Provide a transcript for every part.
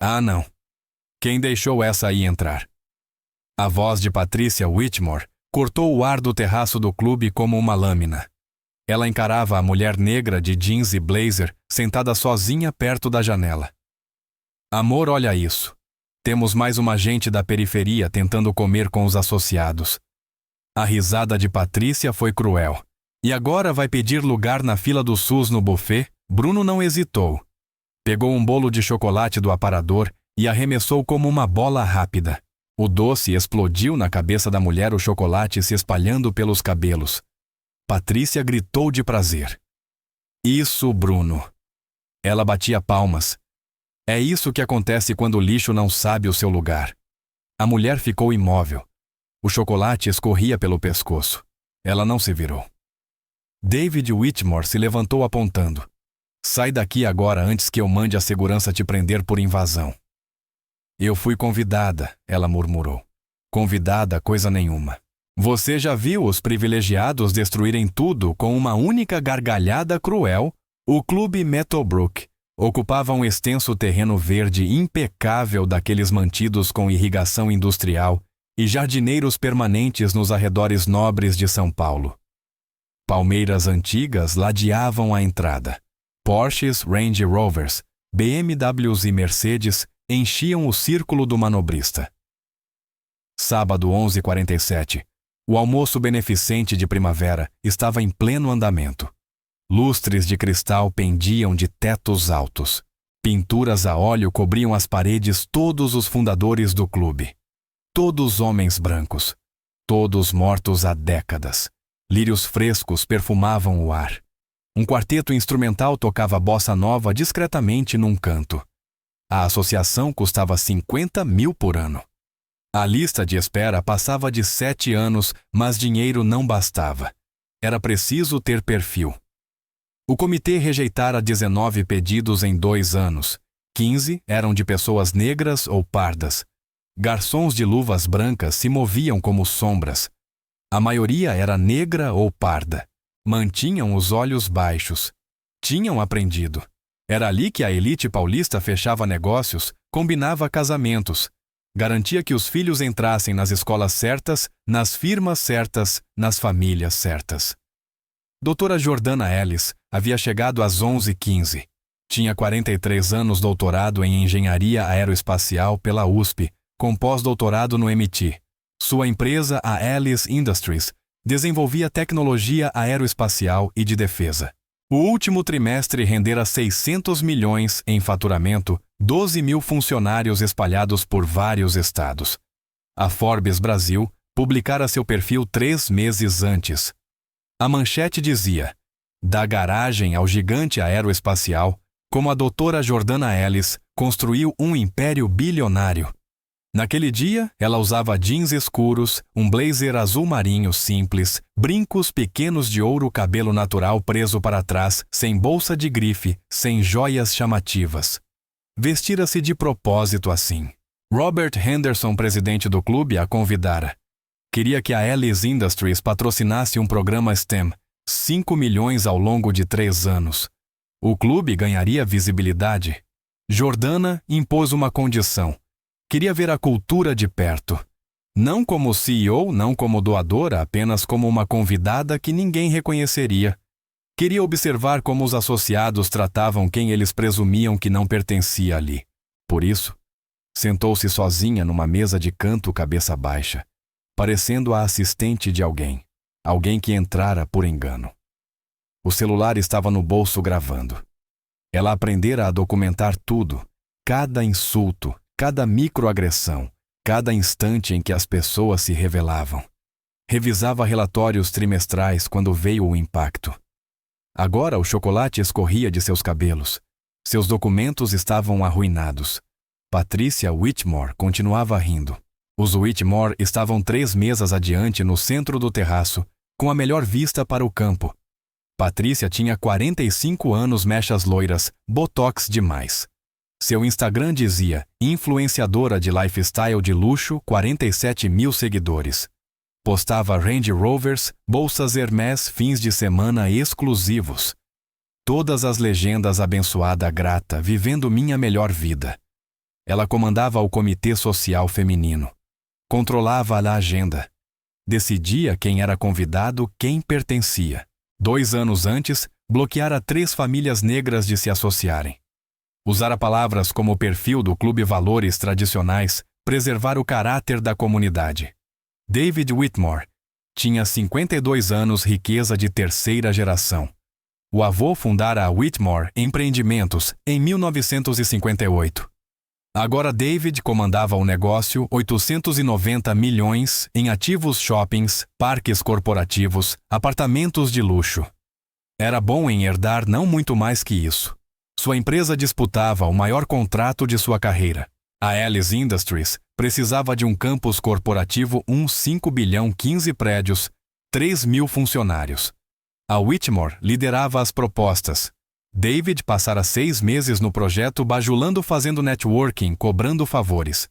Ah, não. Quem deixou essa aí entrar? A voz de Patricia Whitmore cortou o ar do terraço do clube como uma lâmina. Ela encarava a mulher negra de jeans e blazer sentada sozinha perto da janela. Amor, olha isso. Temos mais uma gente da periferia tentando comer com os associados. A risada de Patrícia foi cruel. E agora vai pedir lugar na fila do SUS no buffet? Bruno não hesitou. Pegou um bolo de chocolate do aparador e arremessou como uma bola rápida. O doce explodiu na cabeça da mulher, o chocolate se espalhando pelos cabelos. Patrícia gritou de prazer. Isso, Bruno. Ela batia palmas. É isso que acontece quando o lixo não sabe o seu lugar. A mulher ficou imóvel. O chocolate escorria pelo pescoço. Ela não se virou. David Whitmore se levantou apontando. Sai daqui agora antes que eu mande a segurança te prender por invasão. Eu fui convidada, ela murmurou. Convidada coisa nenhuma. Você já viu os privilegiados destruírem tudo com uma única gargalhada cruel? O clube Meadowbrook ocupava um extenso terreno verde impecável daqueles mantidos com irrigação industrial e jardineiros permanentes nos arredores nobres de São Paulo. Palmeiras antigas ladeavam a entrada. Porsches, Range Rovers, BMWs e Mercedes enchiam o círculo do manobrista. Sábado 11h47. O almoço beneficente de primavera estava em pleno andamento. Lustres de cristal pendiam de tetos altos. Pinturas a óleo cobriam as paredes todos os fundadores do clube. Todos homens brancos. Todos mortos há décadas. Lírios frescos perfumavam o ar. Um quarteto instrumental tocava bossa nova discretamente num canto. A associação custava 50 mil por ano. A lista de espera passava de 7 anos, mas dinheiro não bastava. Era preciso ter perfil. O comitê rejeitara 19 pedidos em 2 anos. 15 eram de pessoas negras ou pardas. Garçons de luvas brancas se moviam como sombras. A maioria era negra ou parda. Mantinham os olhos baixos. Tinham aprendido. Era ali que a elite paulista fechava negócios, combinava casamentos. Garantia que os filhos entrassem nas escolas certas, nas firmas certas, nas famílias certas. Doutora Jordana Ellis havia chegado às 11h15. Tinha 43 anos, doutorado em Engenharia Aeroespacial pela USP, com pós-doutorado no MIT. Sua empresa, a Ellis Industries, desenvolvia tecnologia aeroespacial e de defesa. O último trimestre rendera 600 milhões em faturamento, 12 mil funcionários espalhados por vários estados. A Forbes Brasil publicara seu perfil 3 meses antes. A manchete dizia: da garagem ao gigante aeroespacial, como a doutora Jordana Ellis construiu um império bilionário. Naquele dia, ela usava jeans escuros, um blazer azul marinho simples, brincos pequenos de ouro, cabelo natural preso para trás, sem bolsa de grife, sem joias chamativas. Vestira-se de propósito assim. Robert Henderson, presidente do clube, a convidara. Queria que a Ellis Industries patrocinasse um programa STEM, 5 milhões ao longo de 3 anos. O clube ganharia visibilidade. Jordana impôs uma condição. Queria ver a cultura de perto. Não como CEO, não como doadora, apenas como uma convidada que ninguém reconheceria. Queria observar como os associados tratavam quem eles presumiam que não pertencia ali. Por isso, sentou-se sozinha numa mesa de canto cabeça baixa, parecendo a assistente de alguém, alguém que entrara por engano. O celular estava no bolso gravando. Ela aprendera a documentar tudo, cada insulto, cada microagressão, cada instante em que as pessoas se revelavam. Revisava relatórios trimestrais quando veio o impacto. Agora o chocolate escorria de seus cabelos. Seus documentos estavam arruinados. Patricia Whitmore continuava rindo. Os Whitmore estavam 3 mesas adiante no centro do terraço, com a melhor vista para o campo. Patricia tinha 45 anos, mechas loiras, botox demais. Seu Instagram dizia, influenciadora de lifestyle de luxo, 47 mil seguidores. Postava Range Rovers, bolsas Hermès, fins de semana exclusivos. Todas as legendas: abençoada, grata, vivendo minha melhor vida. Ela comandava o comitê social feminino. Controlava a agenda. Decidia quem era convidado, quem pertencia. 2 anos antes, bloqueara 3 famílias negras de se associarem. Usara palavras como o perfil do Clube Valores Tradicionais, preservar o caráter da comunidade. David Whitmore tinha 52 anos, riqueza de 3ª geração. O avô fundara a Whitmore Empreendimentos em 1958. Agora David comandava o negócio, 890 milhões em ativos, shoppings, parques corporativos, apartamentos de luxo. Era bom em herdar não muito mais que isso. Sua empresa disputava o maior contrato de sua carreira. A Alice Industries precisava de um campus corporativo, 5 bilhão, 15 prédios, 3 mil funcionários. A Whitmore liderava as propostas. David passara 6 meses no projeto, bajulando, fazendo networking, cobrando favores.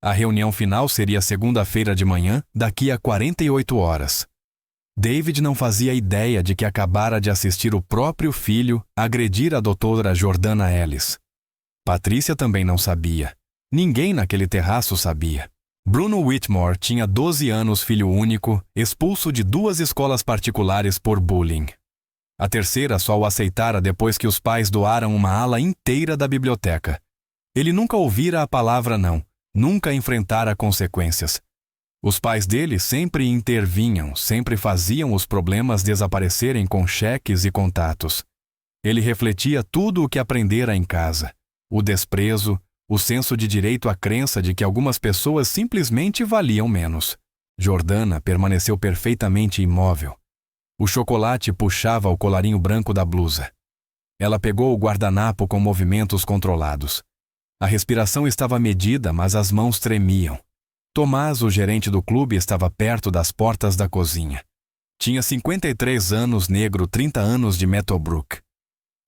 A reunião final seria segunda-feira de manhã, daqui a 48 horas. David não fazia ideia de que acabara de assistir o próprio filho agredir a doutora Jordana Ellis. Patrícia também não sabia. Ninguém naquele terraço sabia. Bruno Whitmore tinha 12 anos, filho único, expulso de 2 escolas particulares por bullying. A terceira só o aceitara depois que os pais doaram uma ala inteira da biblioteca. Ele nunca ouvira a palavra não, nunca enfrentara consequências. Os pais dele sempre intervinham, sempre faziam os problemas desaparecerem com cheques e contatos. Ele refletia tudo o que aprendera em casa. O desprezo, o senso de direito, a crença de que algumas pessoas simplesmente valiam menos. Jordana permaneceu perfeitamente imóvel. O chocolate puxava o colarinho branco da blusa. Ela pegou o guardanapo com movimentos controlados. A respiração estava medida, mas as mãos tremiam. Tomás, o gerente do clube, estava perto das portas da cozinha. Tinha 53 anos, negro, 30 anos de Meadowbrook.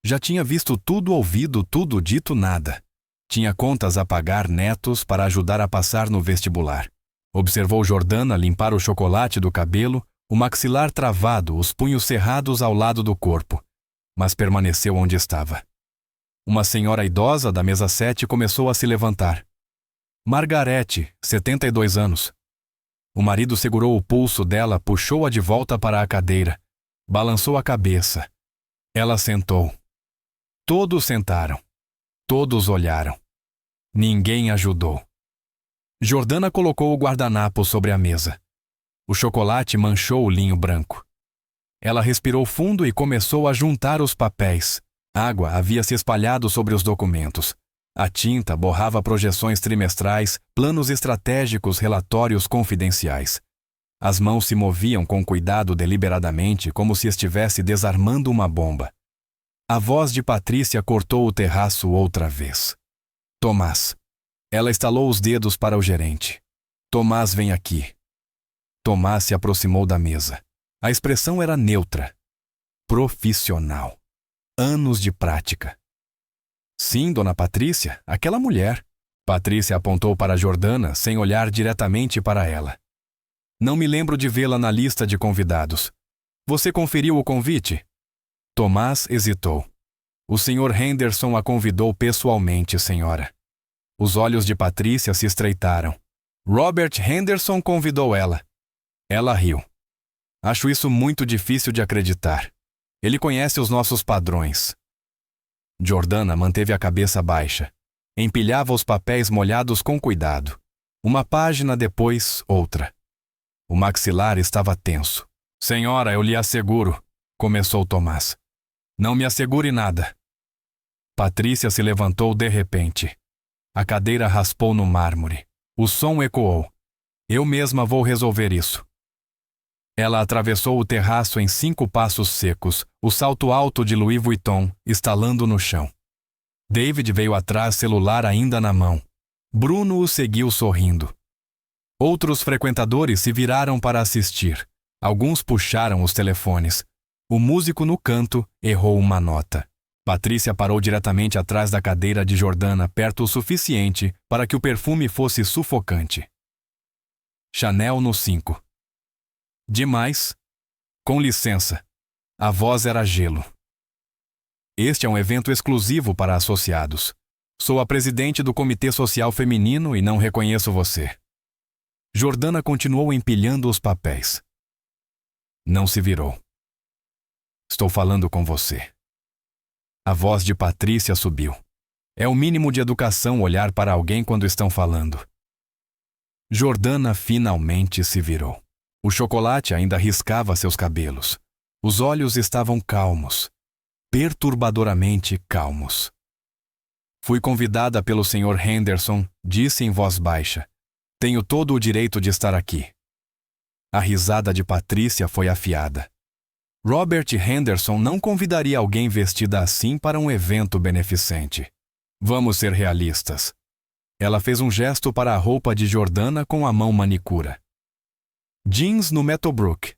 Já tinha visto tudo, ouvido tudo, dito nada. Tinha contas a pagar, netos para ajudar a passar no vestibular. Observou Jordana limpar o chocolate do cabelo, o maxilar travado, os punhos cerrados ao lado do corpo, mas permaneceu onde estava. Uma senhora idosa da mesa 7 começou a se levantar. Margarete, 72 anos. O marido segurou o pulso dela, puxou-a de volta para a cadeira. Balançou a cabeça. Ela sentou. Todos sentaram. Todos olharam. Ninguém ajudou. Jordana colocou o guardanapo sobre a mesa. O chocolate manchou o linho branco. Ela respirou fundo e começou a juntar os papéis. Água havia se espalhado sobre os documentos. A tinta borrava projeções trimestrais, planos estratégicos, relatórios confidenciais. As mãos se moviam com cuidado, deliberadamente, como se estivesse desarmando uma bomba. A voz de Patrícia cortou o terraço outra vez. Tomás. Ela estalou os dedos para o gerente. Tomás, vem aqui. Tomás se aproximou da mesa. A expressão era neutra. Profissional. Anos de prática. Sim, dona Patrícia, aquela mulher. Patrícia apontou para Jordana, sem olhar diretamente para ela. Não me lembro de vê-la na lista de convidados. Você conferiu o convite? Tomás hesitou. O Sr. Henderson a convidou pessoalmente, senhora. Os olhos de Patrícia se estreitaram. Robert Henderson convidou ela. Ela riu. Acho isso muito difícil de acreditar. Ele conhece os nossos padrões. Jordana manteve a cabeça baixa. Empilhava os papéis molhados com cuidado. Uma página depois, outra. O maxilar estava tenso. Senhora, eu lhe asseguro, começou Tomás. Não me assegure nada. Patrícia se levantou de repente. A cadeira raspou no mármore. O som ecoou. Eu mesma vou resolver isso. Ela atravessou o terraço em 5 passos secos, o salto alto de Louis Vuitton, estalando no chão. David veio atrás, celular ainda na mão. Bruno o seguiu sorrindo. Outros frequentadores se viraram para assistir. Alguns puxaram os telefones. O músico no canto errou uma nota. Patrícia parou diretamente atrás da cadeira de Jordana, perto o suficiente para que o perfume fosse sufocante. Chanel no 5. Demais? Com licença. A voz era gelo. Este é um evento exclusivo para associados. Sou a presidente do Comitê Social Feminino e não reconheço você. Jordana continuou empilhando os papéis. Não se virou. Estou falando com você. A voz de Patrícia subiu. É o mínimo de educação olhar para alguém quando estão falando. Jordana finalmente se virou. O chocolate ainda riscava seus cabelos. Os olhos estavam calmos, perturbadoramente calmos. Fui convidada pelo Sr. Henderson, disse em voz baixa. Tenho todo o direito de estar aqui. A risada de Patrícia foi afiada. Robert Henderson não convidaria alguém vestida assim para um evento beneficente. Vamos ser realistas. Ela fez um gesto para a roupa de Jordana com a mão manicura. Jeans no Meadowbrook.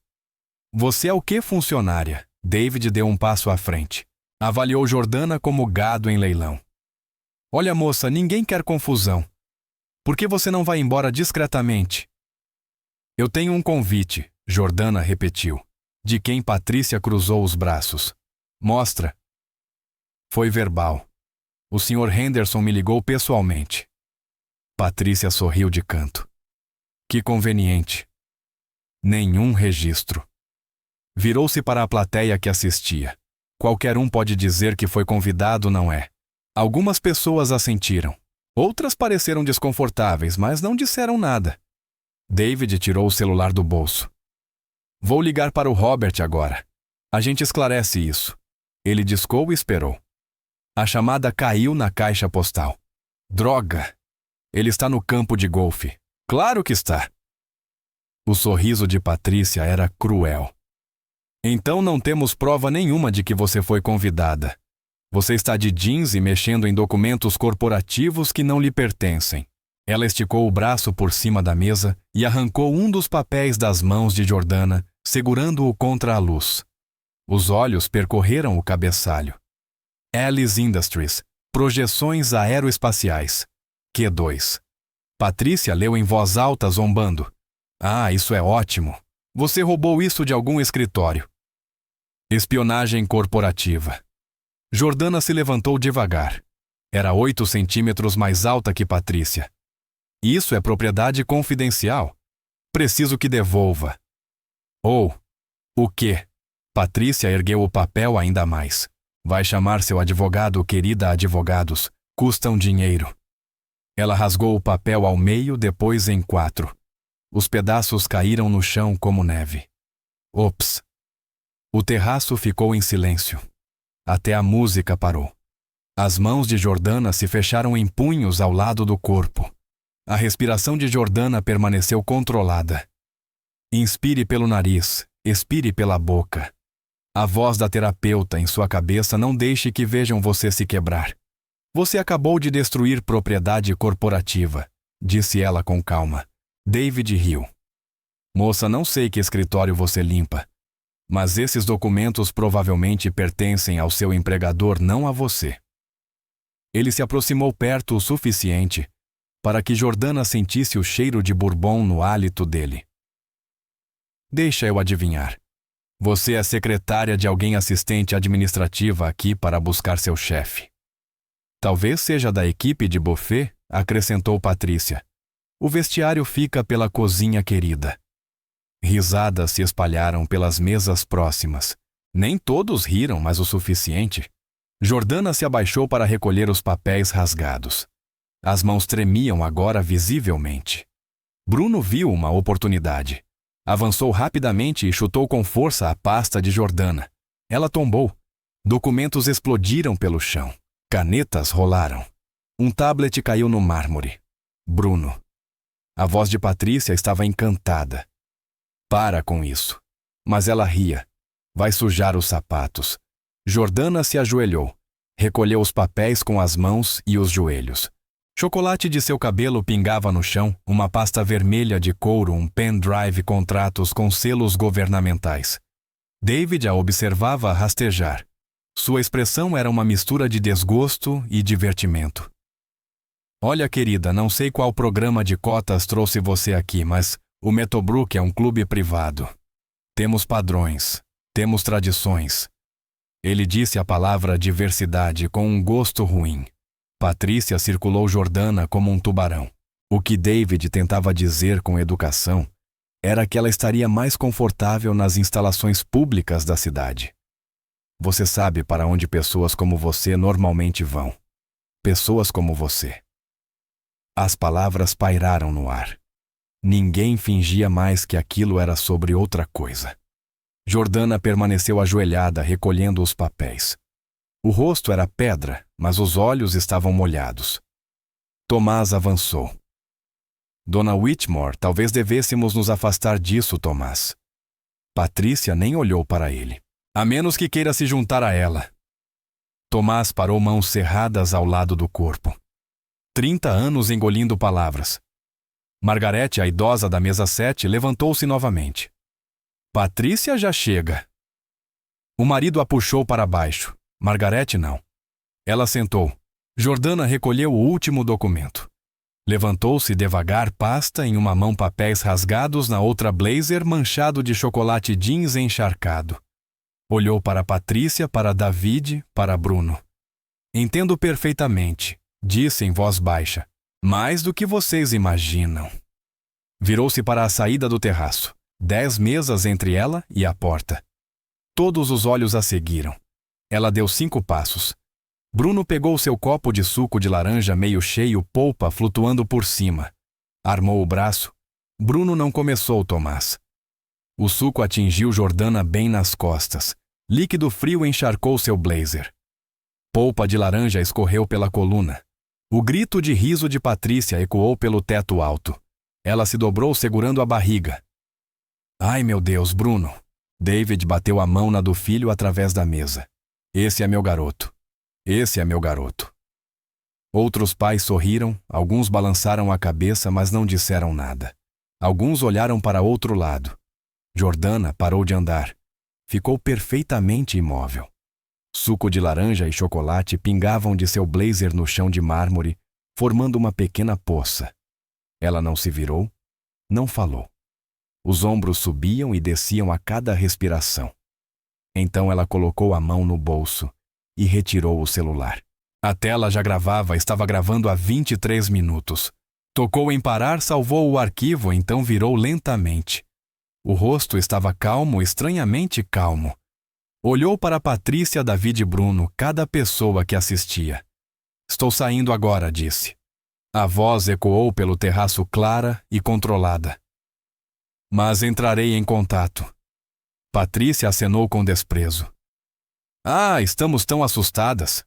Você é o que, funcionária? David deu um passo à frente. Avaliou Jordana como gado em leilão. Olha, moça, ninguém quer confusão. Por que você não vai embora discretamente? Eu tenho um convite, Jordana repetiu, de quem Patrícia cruzou os braços. Mostra. Foi verbal. O Sr. Henderson me ligou pessoalmente. Patrícia sorriu de canto. Que conveniente. Nenhum registro. Virou-se para a plateia que assistia. Qualquer um pode dizer que foi convidado, não é? Algumas pessoas assentiram. Outras pareceram desconfortáveis, mas não disseram nada. David tirou o celular do bolso. Vou ligar para o Robert agora. A gente esclarece isso. Ele discou e esperou. A chamada caiu na caixa postal. Droga! Ele está no campo de golfe. Claro que está! O sorriso de Patrícia era cruel. Então não temos prova nenhuma de que você foi convidada. Você está de jeans e mexendo em documentos corporativos que não lhe pertencem. Ela esticou o braço por cima da mesa e arrancou um dos papéis das mãos de Jordana, segurando-o contra a luz. Os olhos percorreram o cabeçalho. Alice Industries, projeções aeroespaciais. Q2. Patrícia leu em voz alta, zombando. Ah, isso é ótimo. Você roubou isso de algum escritório. Espionagem corporativa. Jordana se levantou devagar. Era 8 centímetros mais alta que Patrícia. Isso é propriedade confidencial. Preciso que devolva. O quê? Patrícia ergueu o papel ainda mais. Vai chamar seu advogado, querida advogados. Custam dinheiro. Ela rasgou o papel ao meio, depois em 4. Os pedaços caíram no chão como neve. Ops! O terraço ficou em silêncio. Até a música parou. As mãos de Jordana se fecharam em punhos ao lado do corpo. A respiração de Jordana permaneceu controlada. Inspire pelo nariz, expire pela boca. A voz da terapeuta em sua cabeça não deixe que vejam você se quebrar. Você acabou de destruir propriedade corporativa, disse ela com calma. David riu. Moça, não sei que escritório você limpa, mas esses documentos provavelmente pertencem ao seu empregador, não a você. Ele se aproximou perto o suficiente para que Jordana sentisse o cheiro de bourbon no hálito dele. Deixa eu adivinhar. Você é secretária de alguém assistente administrativa aqui para buscar seu chefe. Talvez seja da equipe de buffet, acrescentou Patrícia. O vestiário fica pela cozinha, querida. Risadas se espalharam pelas mesas próximas. Nem todos riram, mas o suficiente. Jordana se abaixou para recolher os papéis rasgados. As mãos tremiam agora visivelmente. Bruno viu uma oportunidade. Avançou rapidamente e chutou com força a pasta de Jordana. Ela tombou. Documentos explodiram pelo chão. Canetas rolaram. Um tablet caiu no mármore. Bruno. A voz de Patrícia estava encantada. Para com isso. Mas ela ria. Vai sujar os sapatos. Jordana se ajoelhou. Recolheu os papéis com as mãos e os joelhos. Chocolate de seu cabelo pingava no chão, uma pasta vermelha de couro, um pendrive contratos com selos governamentais. David a observava rastejar. Sua expressão era uma mistura de desgosto e divertimento. Olha, querida, não sei qual programa de cotas trouxe você aqui, mas o Meadowbrook é um clube privado. Temos padrões, temos tradições. Ele disse a palavra diversidade com um gosto ruim. Patrícia circulou Jordana como um tubarão. O que David tentava dizer com educação era que ela estaria mais confortável nas instalações públicas da cidade. Você sabe para onde pessoas como você normalmente vão. Pessoas como você. As palavras pairaram no ar. Ninguém fingia mais que aquilo era sobre outra coisa. Jordana permaneceu ajoelhada, recolhendo os papéis. O rosto era pedra, mas os olhos estavam molhados. Tomás avançou. Dona Whitmore, talvez devêssemos nos afastar disso, Tomás. Patrícia nem olhou para ele. A menos que queira se juntar a ela. Tomás parou mãos cerradas ao lado do corpo. 30 anos engolindo palavras. Margarete, a idosa da mesa 7, levantou-se novamente. Patrícia já chega. O marido a puxou para baixo. Margarete não. Ela sentou. Jordana recolheu o último documento. Levantou-se devagar, pasta em uma mão, papéis rasgados, na outra blazer manchado de chocolate jeans encharcado. Olhou para Patrícia, para David, para Bruno. Entendo perfeitamente, disse em voz baixa. Mais do que vocês imaginam. Virou-se para a saída do terraço. 10 mesas entre ela e a porta. Todos os olhos a seguiram. Ela deu 5 passos. Bruno pegou seu copo de suco de laranja meio cheio, polpa flutuando por cima. Armou o braço. Bruno não começou, Tomás. O suco atingiu Jordana bem nas costas. Líquido frio encharcou seu blazer. Polpa de laranja escorreu pela coluna. O grito de riso de Patrícia ecoou pelo teto alto. Ela se dobrou segurando a barriga. Ai, meu Deus, Bruno. David bateu a mão na do filho através da mesa. Esse é meu garoto. Esse é meu garoto. Outros pais sorriram, alguns balançaram a cabeça, mas não disseram nada. Alguns olharam para outro lado. Jordana parou de andar. Ficou perfeitamente imóvel. Suco de laranja e chocolate pingavam de seu blazer no chão de mármore, formando uma pequena poça. Ela não se virou, não falou. Os ombros subiam e desciam a cada respiração. Então ela colocou a mão no bolso e retirou o celular. A tela já gravava, estava gravando há 23 minutos. Tocou em parar, salvou o arquivo, então virou lentamente. O rosto estava calmo, estranhamente calmo. Olhou para Patrícia, David e Bruno, cada pessoa que assistia. Estou saindo agora, disse. A voz ecoou pelo terraço clara e controlada. Mas entrarei em contato. Patrícia acenou com desprezo. Ah, estamos tão assustadas.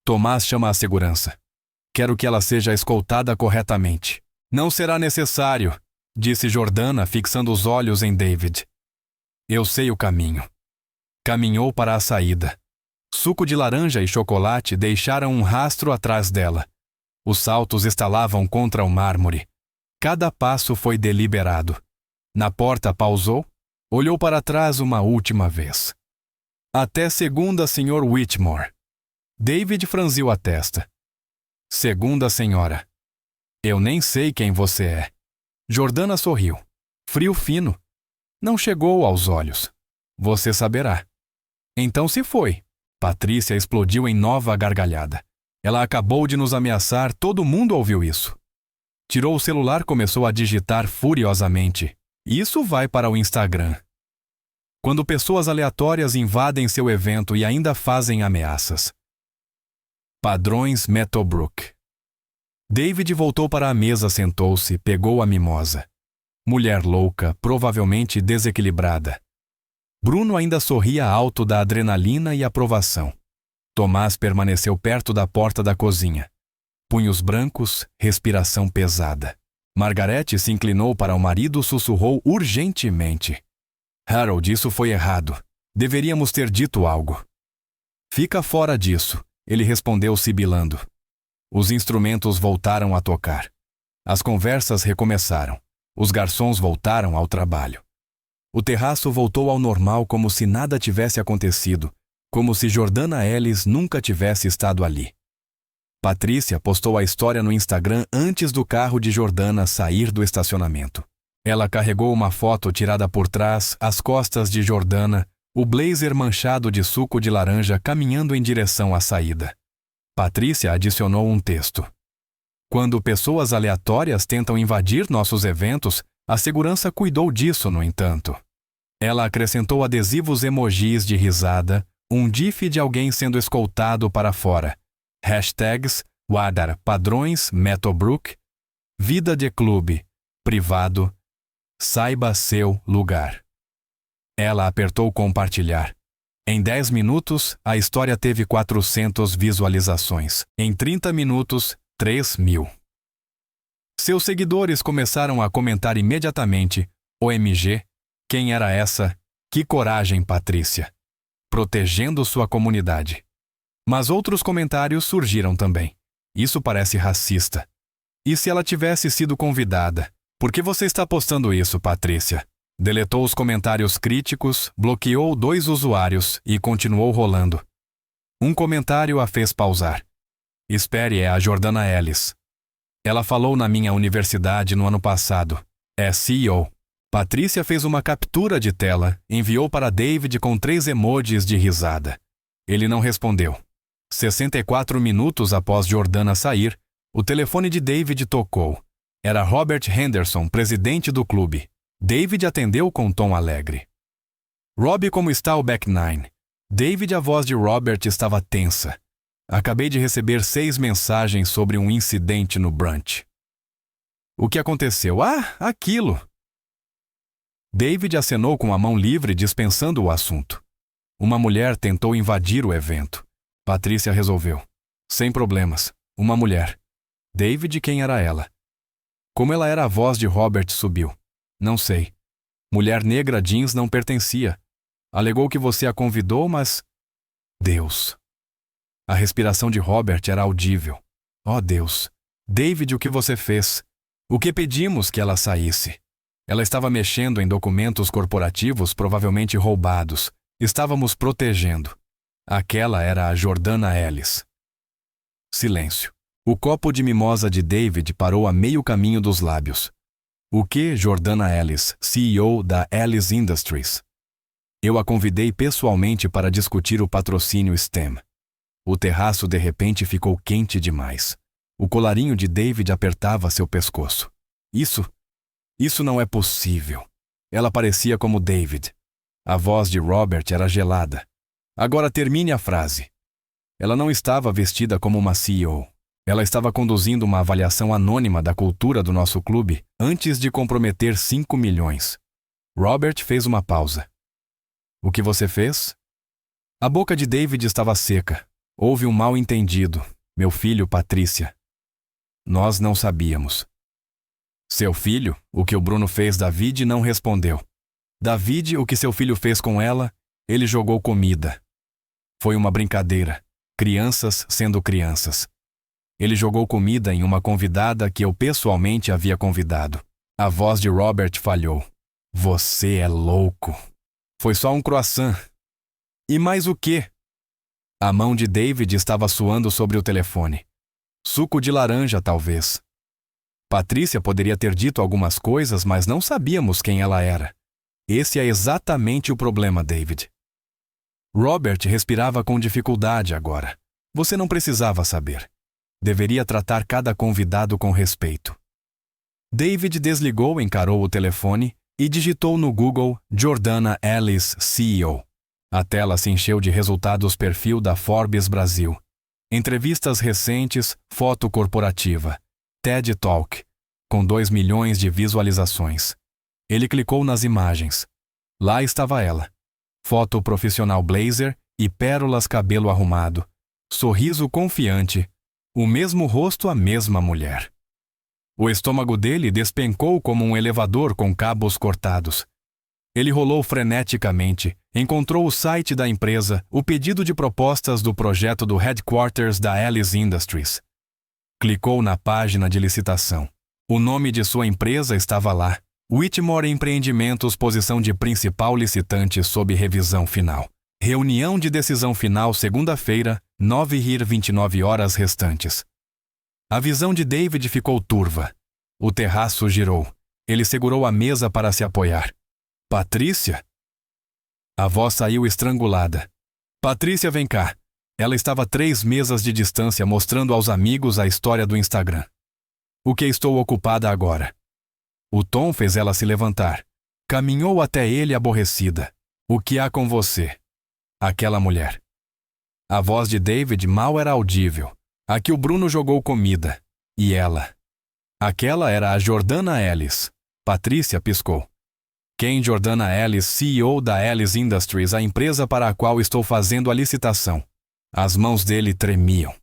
Tomás chama a segurança. Quero que ela seja escoltada corretamente. Não será necessário, disse Jordana, fixando os olhos em David. Eu sei o caminho. Caminhou para a saída. Suco de laranja e chocolate deixaram um rastro atrás dela. Os saltos estalavam contra o mármore. Cada passo foi deliberado. Na porta pausou, olhou para trás uma última vez. Até segunda, Sr. Whitmore. David franziu a testa. Segunda senhora. Eu nem sei quem você é. Jordana sorriu. Frio fino. Não chegou aos olhos. Você saberá. Então se foi. Patrícia explodiu em nova gargalhada. Ela acabou de nos ameaçar, todo mundo ouviu isso. Tirou o celular, começou a digitar furiosamente. Isso vai para o Instagram. Quando pessoas aleatórias invadem seu evento e ainda fazem ameaças. Padrões Meadowbrook. David voltou para a mesa, sentou-se, pegou a mimosa. Mulher louca, provavelmente desequilibrada. Bruno ainda sorria alto da adrenalina e aprovação. Tomás permaneceu perto da porta da cozinha. Punhos brancos, respiração pesada. Margarete se inclinou para o marido, sussurrou urgentemente. Harold, isso foi errado. Deveríamos ter dito algo. Fica fora disso, ele respondeu sibilando. Os instrumentos voltaram a tocar. As conversas recomeçaram. Os garçons voltaram ao trabalho. O terraço voltou ao normal como se nada tivesse acontecido, como se Jordana Ellis nunca tivesse estado ali. Patrícia postou a história no Instagram antes do carro de Jordana sair do estacionamento. Ela carregou uma foto tirada por trás, às costas de Jordana, o blazer manchado de suco de laranja caminhando em direção à saída. Patrícia adicionou um texto. Quando pessoas aleatórias tentam invadir nossos eventos, a segurança cuidou disso, no entanto. Ela acrescentou adesivos emojis de risada, um gif de alguém sendo escoltado para fora, hashtags, guardar padrões, Meadowbrook, vida de clube, privado, saiba seu lugar. Ela apertou compartilhar. Em 10 minutos, a história teve 400 visualizações. Em 30 minutos, 3.000. Seus seguidores começaram a comentar imediatamente: OMG, quem era essa? Que coragem, Patrícia! Protegendo sua comunidade. Mas outros comentários surgiram também. Isso parece racista. E se ela tivesse sido convidada? Por que você está postando isso, Patrícia? Deletou os comentários críticos, bloqueou 2 usuários e continuou rolando. Um comentário a fez pausar. Espere, é a Jordana Ellis. Ela falou na minha universidade no ano passado. É CEO. Patrícia fez uma captura de tela, enviou para David com 3 emojis de risada. Ele não respondeu. 64 minutos após Jordana sair, o telefone de David tocou. Era Robert Henderson, presidente do clube. David atendeu com tom alegre. Rob, como está o back nine? David, a voz de Robert estava tensa. Acabei de receber 6 mensagens sobre um incidente no brunch. O que aconteceu? Ah, aquilo! David acenou com a mão livre, dispensando o assunto. Uma mulher tentou invadir o evento. Patrícia resolveu. Sem problemas. Uma mulher. David, quem era ela? Como ela era a voz de Robert, subiu. Não sei. Mulher negra jeans não pertencia. Alegou que você a convidou, mas... Deus. A respiração de Robert era audível. Oh, Deus. David, o que você fez? O que pedimos que ela saísse? Ela estava mexendo em documentos corporativos provavelmente roubados. Estávamos protegendo. Aquela era a Jordana Ellis. Silêncio. O copo de mimosa de David parou a meio caminho dos lábios. O que, Jordana Ellis, CEO da Ellis Industries? Eu a convidei pessoalmente para discutir o patrocínio STEM. O terraço de repente ficou quente demais. O colarinho de David apertava seu pescoço. Isso não é possível. Ela parecia como David. A voz de Robert era gelada. Agora termine a frase. Ela não estava vestida como uma CEO. Ela estava conduzindo uma avaliação anônima da cultura do nosso clube antes de comprometer 5 milhões. Robert fez uma pausa. O que você fez? A boca de David estava seca. Houve um mal-entendido. Meu filho, Patrícia. Nós não sabíamos. Seu filho, o que o Bruno fez, David, não respondeu. David, o que seu filho fez com ela, ele jogou comida. Foi uma brincadeira. Crianças sendo crianças. Ele jogou comida em uma convidada que eu pessoalmente havia convidado. A voz de Robert falhou. Você é louco. Foi só um croissant. E mais o quê? A mão de David estava suando sobre o telefone. Suco de laranja, talvez. Patrícia poderia ter dito algumas coisas, mas não sabíamos quem ela era. Esse é exatamente o problema, David. Robert respirava com dificuldade agora. Você não precisava saber. Deveria tratar cada convidado com respeito. David desligou, encarou o telefone e digitou no Google Jordana Ellis, CEO. A tela se encheu de resultados perfil da Forbes Brasil. Entrevistas recentes, foto corporativa. TED Talk, com 2 milhões de visualizações. Ele clicou nas imagens. Lá estava ela. Foto profissional blazer e pérolas cabelo arrumado. Sorriso confiante. O mesmo rosto, a mesma mulher. O estômago dele despencou como um elevador com cabos cortados. Ele rolou freneticamente, encontrou o site da empresa, o pedido de propostas do projeto do Headquarters da Ellis Industries. Clicou na página de licitação. O nome de sua empresa estava lá. Whitmore Empreendimentos, posição de principal licitante sob revisão final. Reunião de decisão final segunda-feira, 9h29 horas restantes. A visão de David ficou turva. O terraço girou. Ele segurou a mesa para se apoiar. Patrícia? A voz saiu estrangulada. Patrícia, vem cá. Ela estava a 3 mesas de distância mostrando aos amigos a história do Instagram. O que estou ocupada agora? O tom fez ela se levantar. Caminhou até ele aborrecida. O que há com você? Aquela mulher. A voz de David mal era audível. A que o Bruno jogou comida. E ela? Aquela era a Jordana Ellis. Patrícia piscou. Ken Jordana Ellis, CEO da Ellis Industries, a empresa para a qual estou fazendo a licitação. As mãos dele tremiam.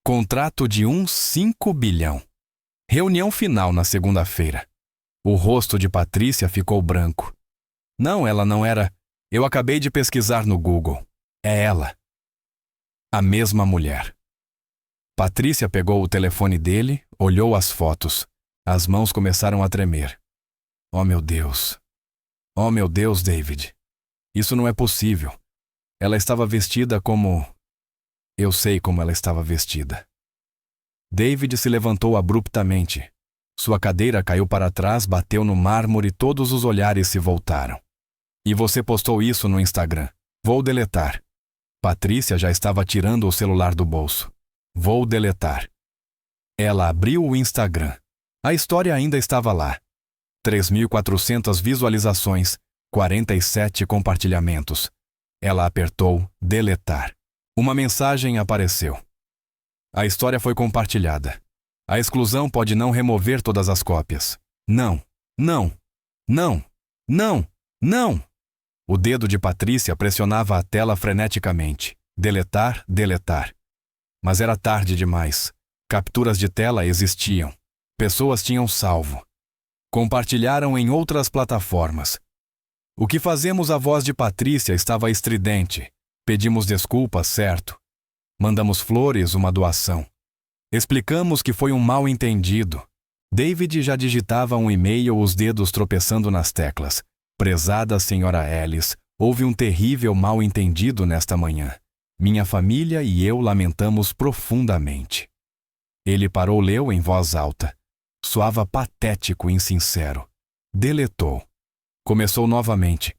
Contrato de 5 bilhão. Reunião final na segunda-feira. O rosto de Patrícia ficou branco. Não, ela não era. Eu acabei de pesquisar no Google. É ela. A mesma mulher. Patrícia pegou o telefone dele, olhou as fotos. As mãos começaram a tremer. Oh, meu Deus. Oh, meu Deus, David. Isso não é possível. Ela estava vestida como... Eu sei como ela estava vestida. David se levantou abruptamente. Sua cadeira caiu para trás, bateu no mármore e todos os olhares se voltaram. E você postou isso no Instagram. Vou deletar. Patrícia já estava tirando o celular do bolso. Vou deletar. Ela abriu o Instagram. A história ainda estava lá. 3.400 visualizações, 47 compartilhamentos. Ela apertou deletar. Uma mensagem apareceu. A história foi compartilhada. A exclusão pode não remover todas as cópias. Não, não, não, não, não. O dedo de Patrícia pressionava a tela freneticamente. Deletar, deletar. Mas era tarde demais. Capturas de tela existiam. Pessoas tinham salvo. Compartilharam em outras plataformas. O que fazemos? A voz de Patrícia estava estridente. Pedimos desculpas, certo? Mandamos flores, uma doação. Explicamos que foi um mal-entendido. David já digitava um e-mail, os dedos tropeçando nas teclas. Prezada senhora Ellis, houve um terrível mal-entendido nesta manhã. Minha família e eu lamentamos profundamente. Ele parou, leu em voz alta. Soava patético e insincero. Deletou. Começou novamente.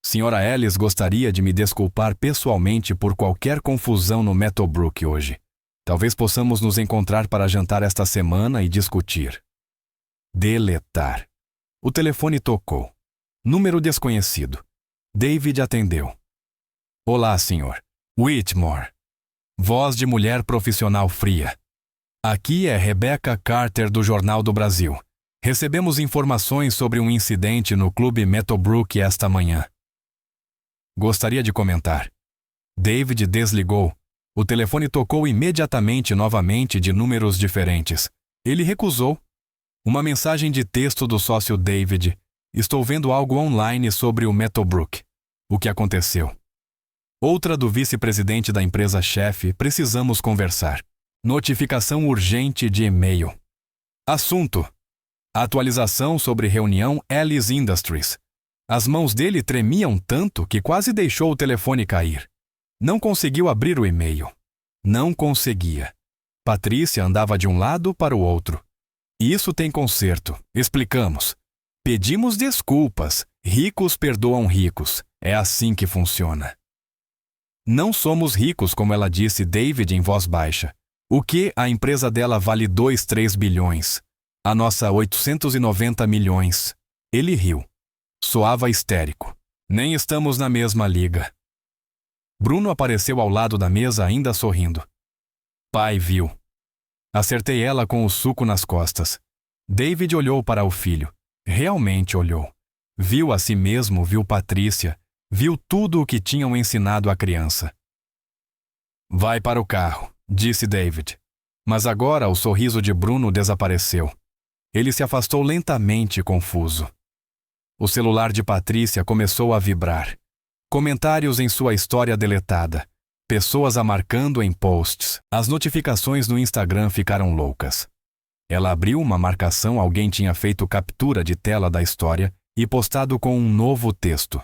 Senhora Ellis gostaria de me desculpar pessoalmente por qualquer confusão no Meadowbrook hoje. Talvez possamos nos encontrar para jantar esta semana e discutir. Deletar. O telefone tocou. Número desconhecido. David atendeu. Olá, senhor. Whitmore. Voz de mulher profissional fria. Aqui é Rebecca Carter do Jornal do Brasil. Recebemos informações sobre um incidente no Clube Meadowbrook esta manhã. Gostaria de comentar. David desligou. O telefone tocou imediatamente novamente de números diferentes. Ele recusou. Uma mensagem de texto do sócio David. Estou vendo algo online sobre o Meadowbrook. O que aconteceu? Outra do vice-presidente da empresa-chefe. Precisamos conversar. Notificação urgente de e-mail. Assunto. Atualização sobre reunião Ellis Industries. As mãos dele tremiam tanto que quase deixou o telefone cair. Não conseguiu abrir o e-mail. Não conseguia. Patrícia andava de um lado para o outro. Isso tem conserto. Explicamos. Pedimos desculpas. Ricos perdoam ricos. É assim que funciona. Não somos ricos, como ela disse David em voz baixa. O que a empresa dela vale 2-3 bilhões. A nossa 890 milhões. Ele riu. Soava histérico. Nem estamos na mesma liga. Bruno apareceu ao lado da mesa ainda sorrindo. Pai viu. Acertei ela com o suco nas costas. David olhou para o filho. Realmente olhou. Viu a si mesmo, viu Patrícia. Viu tudo o que tinham ensinado à criança. Vai para o carro, disse David. Mas agora o sorriso de Bruno desapareceu. Ele se afastou lentamente, confuso. O celular de Patrícia começou a vibrar. Comentários em sua história deletada. Pessoas a marcando em posts. As notificações no Instagram ficaram loucas. Ela abriu uma marcação, alguém tinha feito captura de tela da história e postado com um novo texto.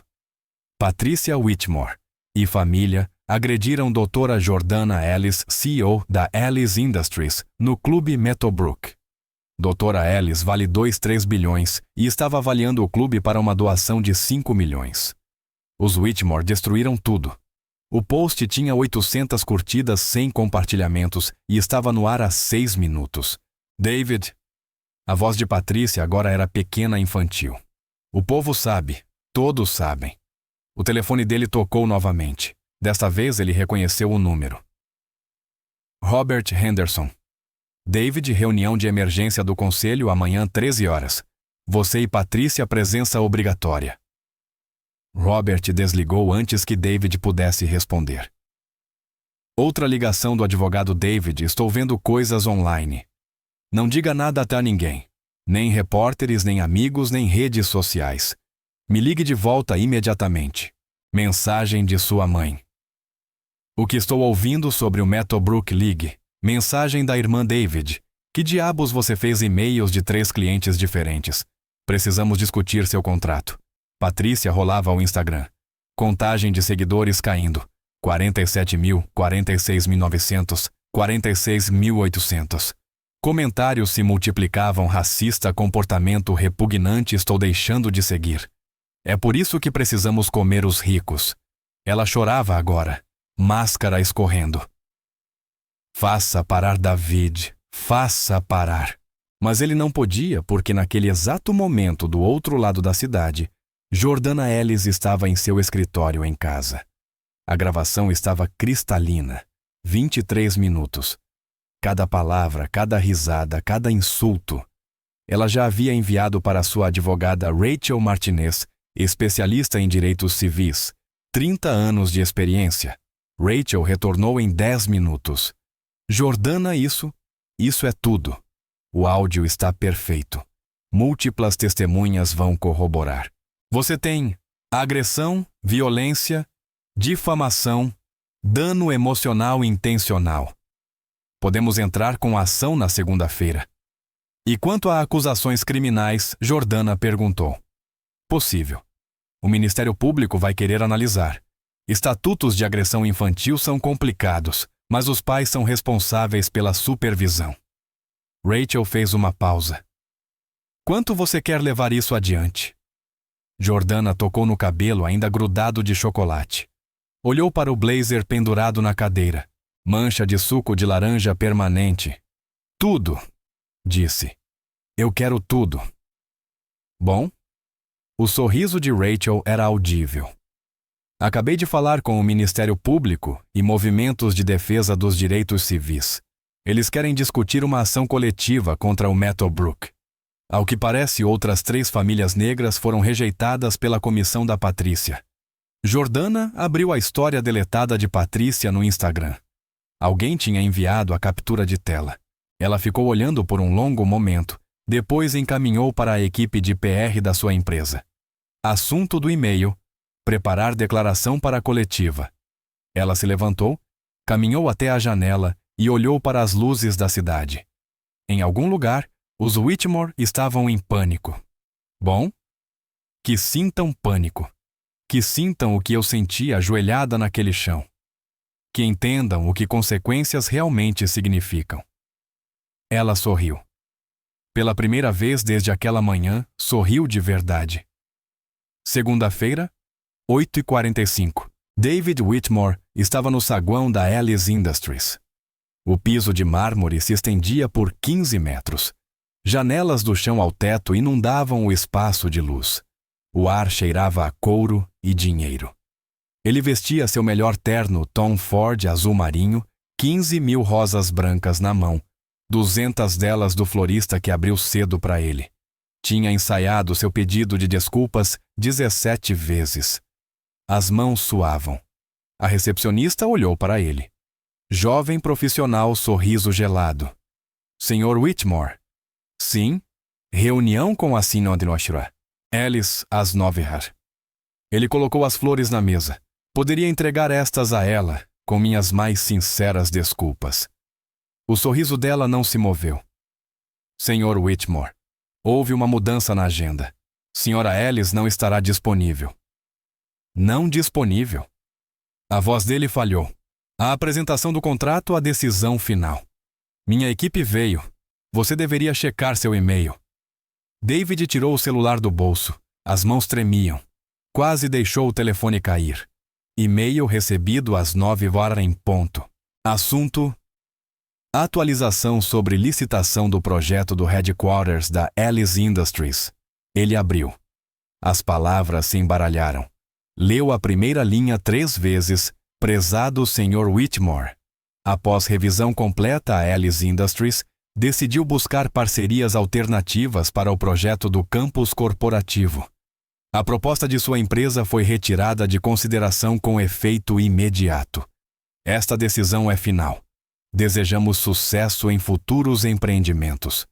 Patrícia Whitmore e família agrediram doutora Jordana Ellis, CEO da Ellis Industries, no Clube Meadowbrook. Doutora Ellis vale 2-3 bilhões e estava avaliando o clube para uma doação de 5 milhões. Os Whitmore destruíram tudo. O post tinha 800 curtidas, 100 compartilhamentos e estava no ar há 6 minutos. David. A voz de Patrícia agora era pequena e infantil. O povo sabe. Todos sabem. O telefone dele tocou novamente. Desta vez ele reconheceu o número. Robert Henderson. David, reunião de emergência do conselho amanhã 13 horas. Você e Patrícia, presença obrigatória. Robert desligou antes que David pudesse responder. Outra ligação do advogado David. Estou vendo coisas online. Não diga nada até a ninguém. Nem repórteres, nem amigos, nem redes sociais. Me ligue de volta imediatamente. Mensagem de sua mãe. O que estou ouvindo sobre o Meadowbrook League? Mensagem da irmã David. Que diabos você fez e-mails de 3 clientes diferentes? Precisamos discutir seu contrato. Patrícia rolava ao Instagram. Contagem de seguidores caindo. 47.000, 46.900, 46.800. Comentários se multiplicavam. Racista, comportamento repugnante, estou deixando de seguir. É por isso que precisamos comer os ricos. Ela chorava agora. Máscara escorrendo. Faça parar David. Faça parar. Mas ele não podia, porque naquele exato momento, do outro lado da cidade, Jordana Ellis estava em seu escritório em casa. A gravação estava cristalina. 23 minutos. Cada palavra, cada risada, cada insulto. Ela já havia enviado para sua advogada Rachel Martinez, especialista em direitos civis. 30 anos de experiência. Rachel retornou em 10 minutos. Jordana, isso é tudo. O áudio está perfeito. Múltiplas testemunhas vão corroborar. Você tem agressão, violência, difamação, dano emocional intencional. Podemos entrar com a ação na segunda-feira. E quanto a acusações criminais, Jordana perguntou. Possível. O Ministério Público vai querer analisar. Estatutos de agressão infantil são complicados, mas os pais são responsáveis pela supervisão. Rachel fez uma pausa. Quanto você quer levar isso adiante? Jordana tocou no cabelo ainda grudado de chocolate. Olhou para o blazer pendurado na cadeira. Mancha de suco de laranja permanente. Tudo, disse. Eu quero tudo. Bom? O sorriso de Rachel era audível. Acabei de falar com o Ministério Público e movimentos de defesa dos direitos civis. Eles querem discutir uma ação coletiva contra o Meadowbrook. Ao que parece, outras 3 famílias negras foram rejeitadas pela comissão da Patrícia. Jordana abriu a história deletada de Patrícia no Instagram. Alguém tinha enviado a captura de tela. Ela ficou olhando por um longo momento, depois encaminhou para a equipe de PR da sua empresa. Assunto do e-mail: preparar declaração para a coletiva. Ela se levantou, caminhou até a janela e olhou para as luzes da cidade. Em algum lugar, os Whitmore estavam em pânico. Bom? Que sintam pânico. Que sintam o que eu senti ajoelhada naquele chão. Que entendam o que consequências realmente significam. Ela sorriu. Pela primeira vez desde aquela manhã, sorriu de verdade. Segunda-feira, 8h45. David Whitmore estava no saguão da Ellis Industries. O piso de mármore se estendia por 15 metros. Janelas do chão ao teto inundavam o espaço de luz. O ar cheirava a couro e dinheiro. Ele vestia seu melhor terno Tom Ford azul marinho, 15.000 rosas brancas na mão, 200 delas do florista que abriu cedo para ele. Tinha ensaiado seu pedido de desculpas 17 vezes. As mãos suavam. A recepcionista olhou para ele. Jovem profissional, sorriso gelado. Senhor Whitmore. Sim. Reunião com a Synod Noshra. Ellis às 9h. Ele colocou as flores na mesa. Poderia entregar estas a ela, com minhas mais sinceras desculpas. O sorriso dela não se moveu. Senhor Whitmore. Houve uma mudança na agenda. Senhora Ellis não estará disponível. Não disponível? A voz dele falhou. A apresentação do contrato, a decisão final. Minha equipe veio. Você deveria checar seu e-mail. David tirou o celular do bolso. As mãos tremiam. Quase deixou o telefone cair. E-mail recebido às 9h em ponto. Assunto: atualização sobre licitação do projeto do headquarters da Alice Industries. Ele abriu. As palavras se embaralharam. Leu a primeira linha 3 vezes, prezado Sr. Whitmore. Após revisão completa, a Alice Industries decidiu buscar parcerias alternativas para o projeto do campus corporativo. A proposta de sua empresa foi retirada de consideração com efeito imediato. Esta decisão é final. Desejamos sucesso em futuros empreendimentos.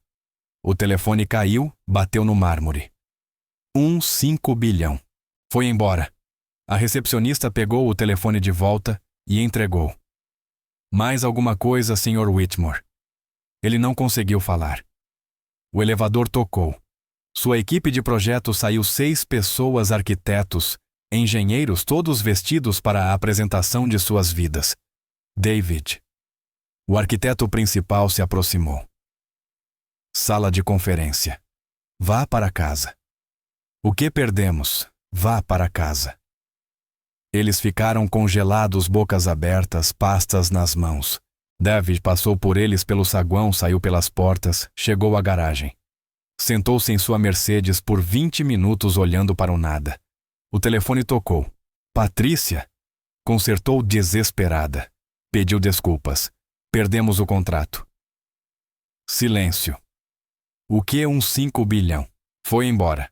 O telefone caiu, bateu no mármore. 5 bilhão. Foi embora. A recepcionista pegou o telefone de volta e entregou. Mais alguma coisa, Sr. Whitmore? Ele não conseguiu falar. O elevador tocou. Sua equipe de projeto saiu 6 pessoas, arquitetos, engenheiros, todos vestidos para a apresentação de suas vidas. David. O arquiteto principal se aproximou. Sala de conferência. Vá para casa. O que perdemos? Vá para casa. Eles ficaram congelados, bocas abertas, pastas nas mãos. David passou por eles pelo saguão, saiu pelas portas, chegou à garagem. Sentou-se em sua Mercedes por 20 minutos olhando para o nada. O telefone tocou. Patrícia? Consertou desesperada. Pediu desculpas. Perdemos o contrato. Silêncio. O que 5 bilhão? Foi embora.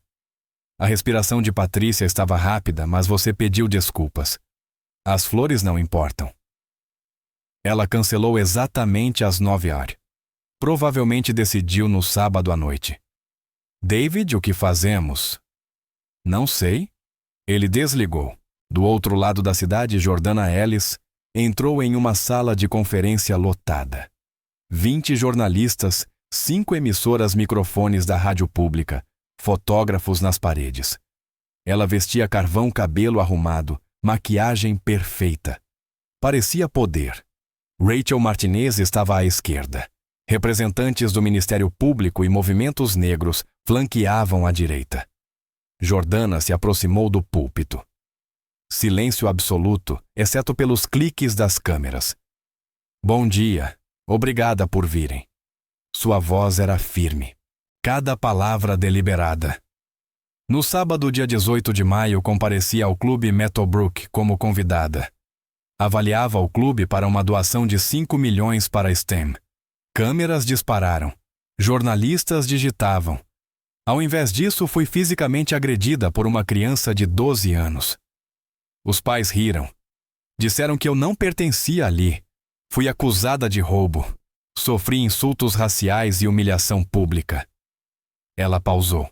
A respiração de Patrícia estava rápida, mas você pediu desculpas. As flores não importam. Ela cancelou exatamente às 9h. Provavelmente decidiu no sábado à noite. David, o que fazemos? Não sei. Ele desligou. Do outro lado da cidade, Jordana Ellis entrou em uma sala de conferência lotada. 20 jornalistas, 5 emissoras, microfones da rádio pública, fotógrafos nas paredes. Ela vestia carvão, cabelo arrumado, maquiagem perfeita. Parecia poder. Rachel Martinez estava à esquerda. Representantes do Ministério Público e movimentos negros flanqueavam à direita. Jordana se aproximou do púlpito. Silêncio absoluto, exceto pelos cliques das câmeras. Bom dia. Obrigada por virem. Sua voz era firme. Cada palavra deliberada. No sábado, dia 18 de maio, comparecia ao Clube Meadowbrook como convidada. Avaliava o clube para uma doação de 5 milhões para a STEM. Câmeras dispararam. Jornalistas digitavam. Ao invés disso, fui fisicamente agredida por uma criança de 12 anos. Os pais riram. Disseram que eu não pertencia ali. Fui acusada de roubo. Sofri insultos raciais e humilhação pública. Ela pausou.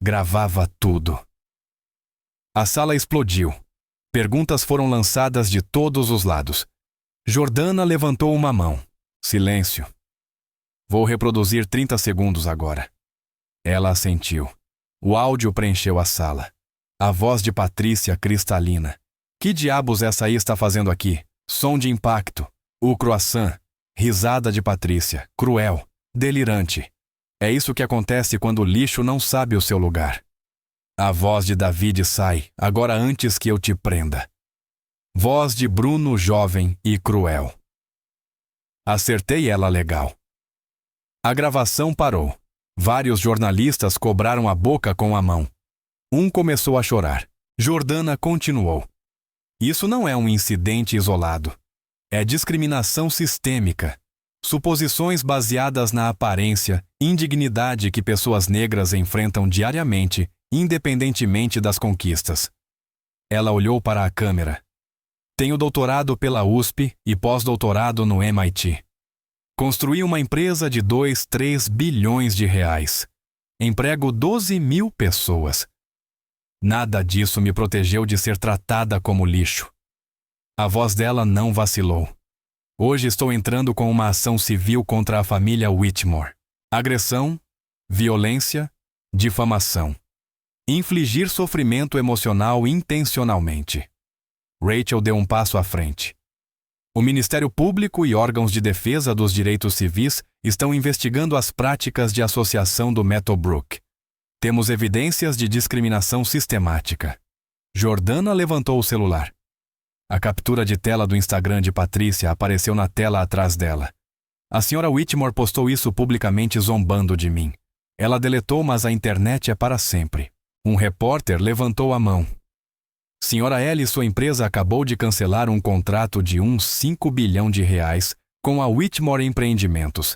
Gravava tudo. A sala explodiu. Perguntas foram lançadas de todos os lados. Jordana levantou uma mão. Silêncio. Vou reproduzir 30 segundos agora. Ela assentiu. O áudio preencheu a sala. A voz de Patrícia cristalina. Que diabos essa aí está fazendo aqui? Som de impacto. O croissant. Risada de Patrícia. Cruel. Delirante. É isso que acontece quando o lixo não sabe o seu lugar. A voz de David sai, agora antes que eu te prenda. Voz de Bruno, jovem e cruel. Acertei ela legal. A gravação parou. Vários jornalistas cobraram a boca com a mão. Um começou a chorar. Jordana continuou. Isso não é um incidente isolado. É discriminação sistêmica. Suposições baseadas na aparência, indignidade que pessoas negras enfrentam diariamente, independentemente das conquistas. Ela olhou para a câmera. Tenho doutorado pela USP e pós-doutorado no MIT. Construí uma empresa de 2-3 bilhões de reais. Emprego 12 mil pessoas. Nada disso me protegeu de ser tratada como lixo. A voz dela não vacilou. Hoje estou entrando com uma ação civil contra a família Whitmore. Agressão, violência, difamação. Infligir sofrimento emocional intencionalmente. Rachel deu um passo à frente. O Ministério Público e órgãos de defesa dos direitos civis estão investigando as práticas de associação do Meadowbrook. Temos evidências de discriminação sistemática. Jordana levantou o celular. A captura de tela do Instagram de Patrícia apareceu na tela atrás dela. A Sra. Whitmore postou isso publicamente zombando de mim. Ela deletou, mas a internet é para sempre. Um repórter levantou a mão. Sra. Ellie, sua empresa acabou de cancelar um contrato de uns 5 bilhões de reais com a Whitmore Empreendimentos.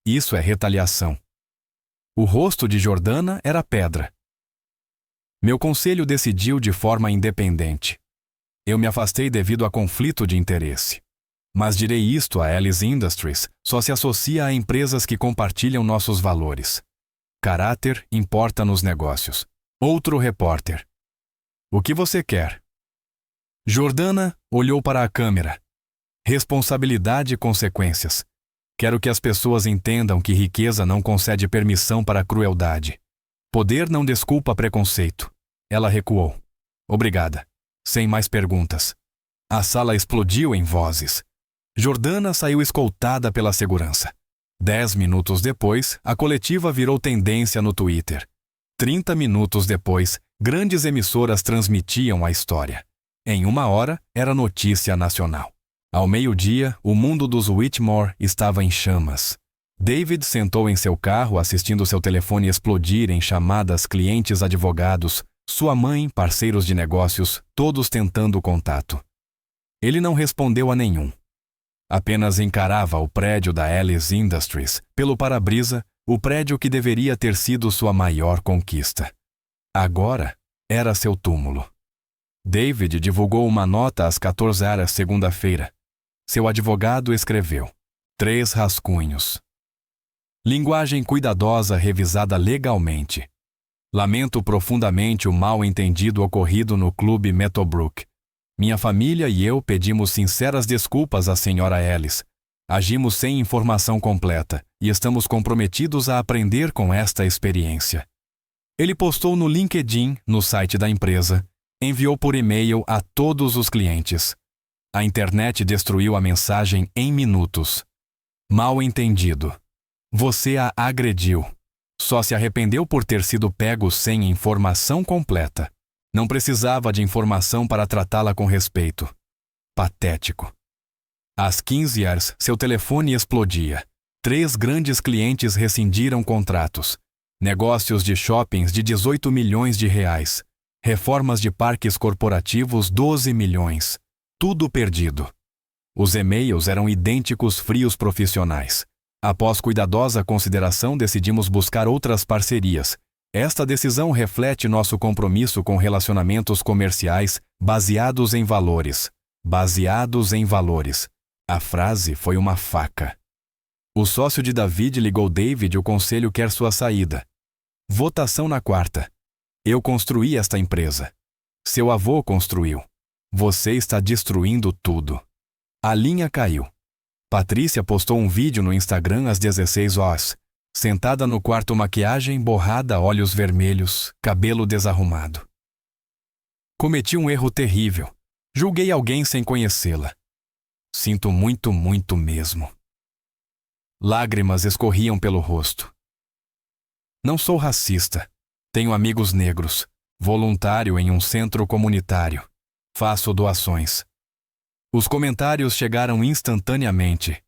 Isso é retaliação. O rosto de Jordana era pedra. Meu conselho decidiu de forma independente. Eu me afastei devido a conflito de interesse. Mas direi isto, a Ellis Industries só se associa a empresas que compartilham nossos valores. Caráter importa nos negócios. Outro repórter. O que você quer? Jordana olhou para a câmera. Responsabilidade e consequências. Quero que as pessoas entendam que riqueza não concede permissão para crueldade. Poder não desculpa preconceito. Ela recuou. Obrigada. Sem mais perguntas. A sala explodiu em vozes. Jordana saiu escoltada pela segurança. 10 minutos depois, a coletiva virou tendência no Twitter. 30 minutos depois, grandes emissoras transmitiam a história. Em 1 hora, era notícia nacional. Ao meio-dia, o mundo dos Whitmore estava em chamas. David sentou em seu carro assistindo seu telefone explodir em chamadas, clientes, advogados, sua mãe, parceiros de negócios, todos tentando contato. Ele não respondeu a nenhum. Apenas encarava o prédio da Ellis Industries, pelo para-brisa, o prédio que deveria ter sido sua maior conquista. Agora, era seu túmulo. David divulgou uma nota às 14 horas segunda-feira. Seu advogado escreveu: 3 rascunhos. Linguagem cuidadosa revisada legalmente. Lamento profundamente o mal-entendido ocorrido no Clube Meadowbrook. Minha família e eu pedimos sinceras desculpas à Sra. Ellis. Agimos sem informação completa e estamos comprometidos a aprender com esta experiência. Ele postou no LinkedIn, no site da empresa, enviou por e-mail a todos os clientes. A internet destruiu a mensagem em minutos. Mal entendido. Você a agrediu. Só se arrependeu por ter sido pego sem informação completa. Não precisava de informação para tratá-la com respeito. Patético. Às 15 horas, seu telefone explodia. 3 grandes clientes rescindiram contratos. Negócios de shoppings de 18 milhões de reais. Reformas de parques corporativos 12 milhões. Tudo perdido. Os e-mails eram idênticos frios profissionais. Após cuidadosa consideração, decidimos buscar outras parcerias. Esta decisão reflete nosso compromisso com relacionamentos comerciais baseados em valores. Baseados em valores. A frase foi uma faca. O sócio de David ligou David, o conselho quer sua saída. Votação na quarta. Eu construí esta empresa. Seu avô construiu. Você está destruindo tudo. A linha caiu. Patrícia postou um vídeo no Instagram às 16 horas. Sentada no quarto, maquiagem borrada, olhos vermelhos, cabelo desarrumado. Cometi um erro terrível. Julguei alguém sem conhecê-la. Sinto muito, muito mesmo. Lágrimas escorriam pelo rosto. Não sou racista. Tenho amigos negros. Voluntário em um centro comunitário. Faço doações. Os comentários chegaram instantaneamente.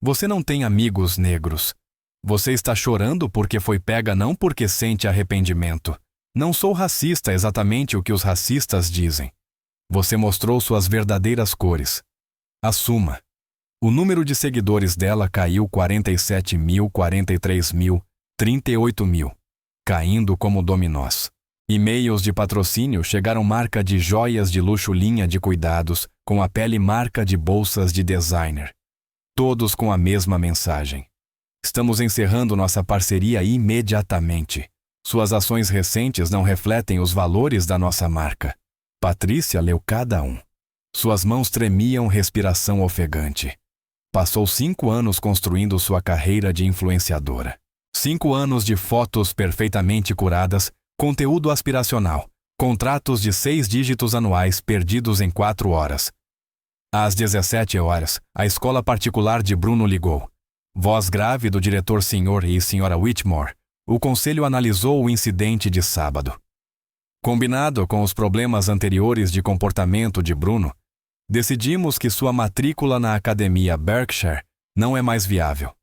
Você não tem amigos negros. Você está chorando porque foi pega, não porque sente arrependimento. Não sou racista, exatamente o que os racistas dizem. Você mostrou suas verdadeiras cores. Assuma. O número de seguidores dela caiu 47 mil, 43 mil, 38 mil. Caindo como dominós. E-mails de patrocínio chegaram, marca de joias de luxo, linha de cuidados, com a pele, marca de bolsas de designer. Todos com a mesma mensagem. Estamos encerrando nossa parceria imediatamente. Suas ações recentes não refletem os valores da nossa marca. Patrícia leu cada um. Suas mãos tremiam, respiração ofegante. Passou 5 anos construindo sua carreira de influenciadora. 5 anos de fotos perfeitamente curadas, conteúdo aspiracional, contratos de 6 dígitos anuais perdidos em 4 horas. Às 17 horas, a escola particular de Bruno ligou. Voz grave do diretor Sr. e Sra. Whitmore. O conselho analisou o incidente de sábado. Combinado com os problemas anteriores de comportamento de Bruno, Decidimos que sua matrícula na Academia Berkshire não é mais viável.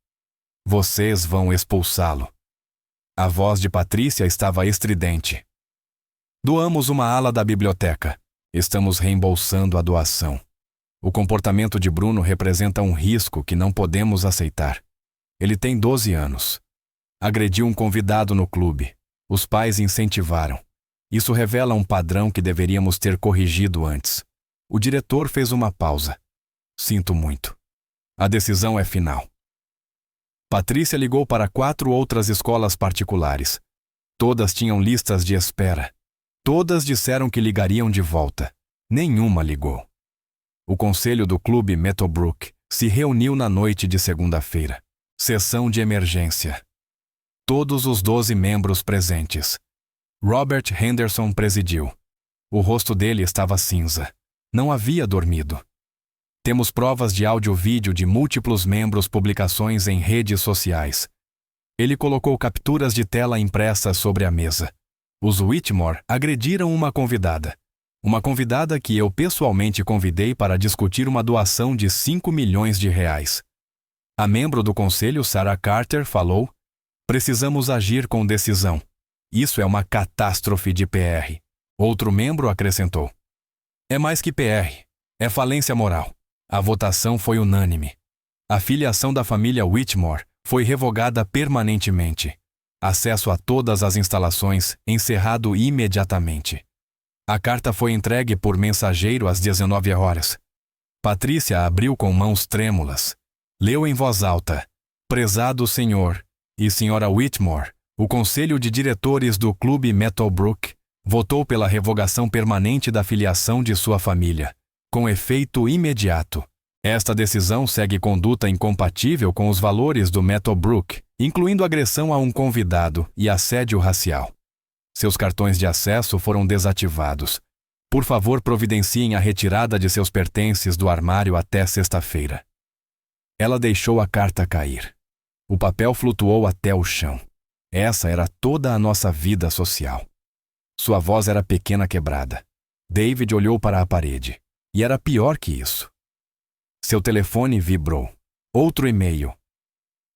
Vocês vão expulsá-lo. A voz de Patrícia estava estridente. Doamos uma ala da biblioteca. Estamos reembolsando a doação. O comportamento de Bruno representa um risco que não podemos aceitar. Ele tem 12 anos. Agrediu um convidado no clube. Os pais incentivaram. Isso revela um padrão que deveríamos ter corrigido antes. O diretor fez uma pausa. Sinto muito. A decisão é final. Patrícia ligou para 4 outras escolas particulares. Todas tinham listas de espera. Todas disseram que ligariam de volta. Nenhuma ligou. O conselho do clube Meadowbrook se reuniu na noite de segunda-feira. Sessão de emergência. Todos os 12 membros presentes. Robert Henderson presidiu. O rosto dele estava cinza. Não havia dormido. Temos provas de áudio-vídeo de múltiplos membros, publicações em redes sociais. Ele colocou capturas de tela impressas sobre a mesa. Os Whitmore agrediram uma convidada. Uma convidada que eu pessoalmente convidei para discutir uma doação de 5 milhões de reais. A membro do conselho, Sarah Carter, falou: "Precisamos agir com decisão. Isso é uma catástrofe de PR." Outro membro acrescentou: "É mais que PR. É falência moral." A votação foi unânime. A filiação da família Whitmore foi revogada permanentemente. Acesso a todas as instalações encerrado imediatamente. A carta foi entregue por mensageiro às 19 horas. Patrícia abriu com mãos trêmulas. Leu em voz alta: "Prezado senhor e senhora Whitmore, o conselho de diretores do clube Meadowbrook votou pela revogação permanente da filiação de sua família, com efeito imediato. Esta decisão segue conduta incompatível com os valores do Meadowbrook, incluindo agressão a um convidado e assédio racial. Seus cartões de acesso foram desativados. Por favor, providenciem a retirada de seus pertences do armário até sexta-feira." Ela deixou a carta cair. O papel flutuou até o chão. Essa era toda a nossa vida social. Sua voz era pequena quebrada. David olhou para a parede. E era pior que isso. Seu telefone vibrou. Outro e-mail.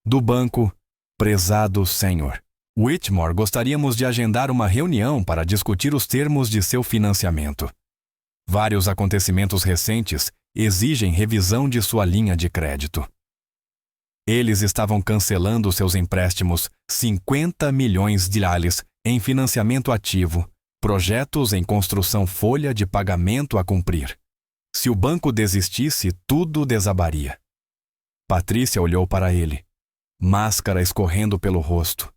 Do banco: "Prezado senhor Whitmore, gostaríamos de agendar uma reunião para discutir os termos de seu financiamento. Vários acontecimentos recentes exigem revisão de sua linha de crédito." Eles estavam cancelando seus empréstimos, 50 milhões de dólares em financiamento ativo, projetos em construção, folha de pagamento a cumprir. Se o banco desistisse, tudo desabaria. Patrícia olhou para ele, máscara escorrendo pelo rosto.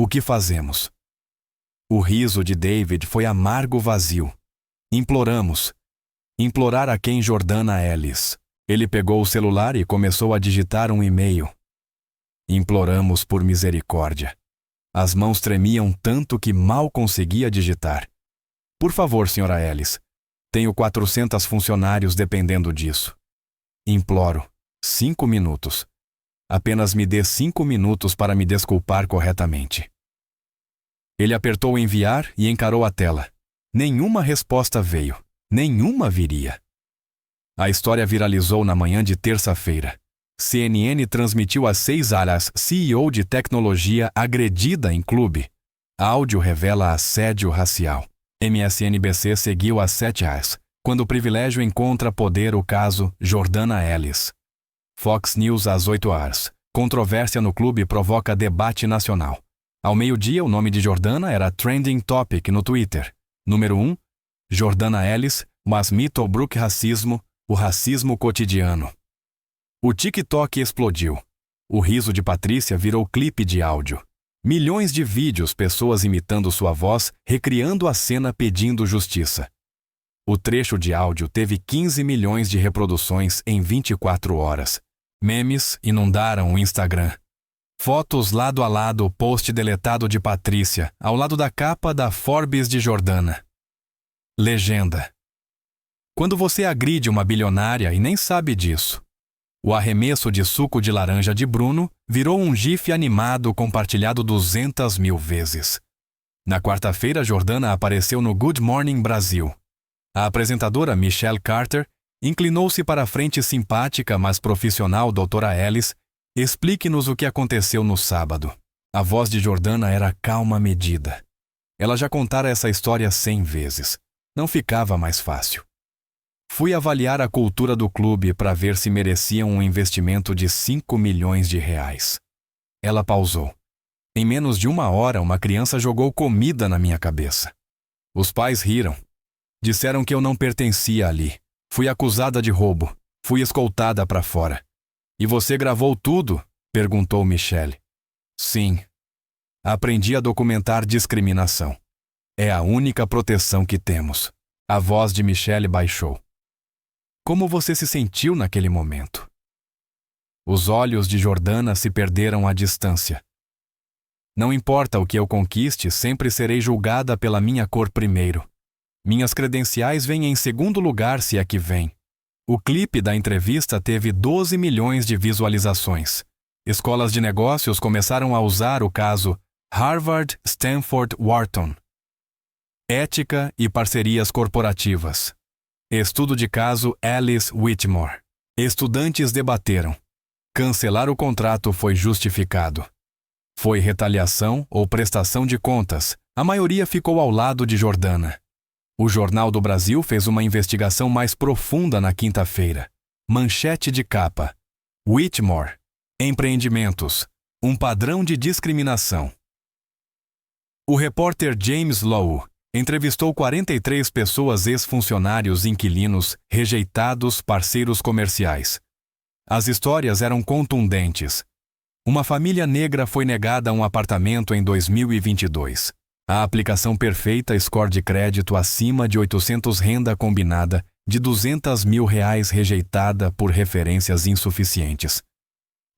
"O que fazemos?" O riso de David foi amargo vazio. "Imploramos. Implorar a quem? Jordana Ellis." Ele pegou o celular e começou a digitar um e-mail. "Imploramos por misericórdia." As mãos tremiam tanto que mal conseguia digitar. "Por favor, senhora Ellis. Tenho 400 funcionários dependendo disso. Imploro. 5 minutos. Apenas me dê 5 minutos para me desculpar corretamente." Ele apertou enviar e encarou a tela. Nenhuma resposta veio. Nenhuma viria. A história viralizou na manhã de terça-feira. CNN transmitiu às 6 horas CEO de tecnologia agredida em clube. Áudio revela assédio racial. MSNBC seguiu às 7 horas, quando o privilégio encontra poder, o caso Jordana Ellis. Fox News às 8 horas. Controvérsia no clube provoca debate nacional. Ao meio-dia, o nome de Jordana era trending topic no Twitter. Número 1, Jordana Ellis, mas Meadowbrook racismo, o racismo cotidiano. O TikTok explodiu. O riso de Patrícia virou clipe de áudio. Milhões de vídeos, pessoas imitando sua voz, recriando a cena pedindo justiça. O trecho de áudio teve 15 milhões de reproduções em 24 horas. Memes inundaram o Instagram. Fotos lado a lado, post deletado de Patrícia, ao lado da capa da Forbes de Jordana. Legenda: "Quando você agride uma bilionária e nem sabe disso." O arremesso de suco de laranja de Bruno virou um gif animado compartilhado 200 mil vezes. Na quarta-feira, Jordana apareceu no Good Morning Brasil. A apresentadora Michelle Carter Inclinou-se para a frente simpática, mas profissional doutora Ellis. Explique-nos o que aconteceu no sábado. A voz de Jordana era calma medida. Ela já contara essa história 100 vezes. Não ficava mais fácil. Fui avaliar a cultura do clube para ver se mereciam um investimento de 5 milhões de reais. Ela pausou. Em menos de 1 hora, uma criança jogou comida na minha cabeça. Os pais riram. Disseram que eu não pertencia ali. Fui acusada de roubo. Fui escoltada para fora. E você gravou tudo? Perguntou Michelle. Sim. Aprendi a documentar discriminação. É a única proteção que temos. A voz de Michelle baixou. Como você se sentiu naquele momento? Os olhos de Jordana se perderam à distância. Não importa o que eu conquiste, sempre serei julgada pela minha cor primeiro. Minhas credenciais vêm em segundo lugar, se é que vêm. O clipe da entrevista teve 12 milhões de visualizações. Escolas de negócios começaram a usar o caso Harvard, Stanford, Wharton. Ética e parcerias corporativas. Estudo de caso Alice Whitmore. Estudantes debateram. Cancelar o contrato foi justificado. Foi retaliação ou prestação de contas. A maioria ficou ao lado de Jordana. O Jornal do Brasil fez uma investigação mais profunda na quinta-feira. Manchete de capa. Whitmore. Empreendimentos. Um padrão de discriminação. O repórter James Lowe entrevistou 43 pessoas, ex-funcionários, inquilinos, rejeitados, parceiros comerciais. As histórias eram contundentes. Uma família negra foi negada um apartamento em 2022. A aplicação perfeita, score de crédito acima de 800, renda combinada de R$200 mil rejeitada por referências insuficientes.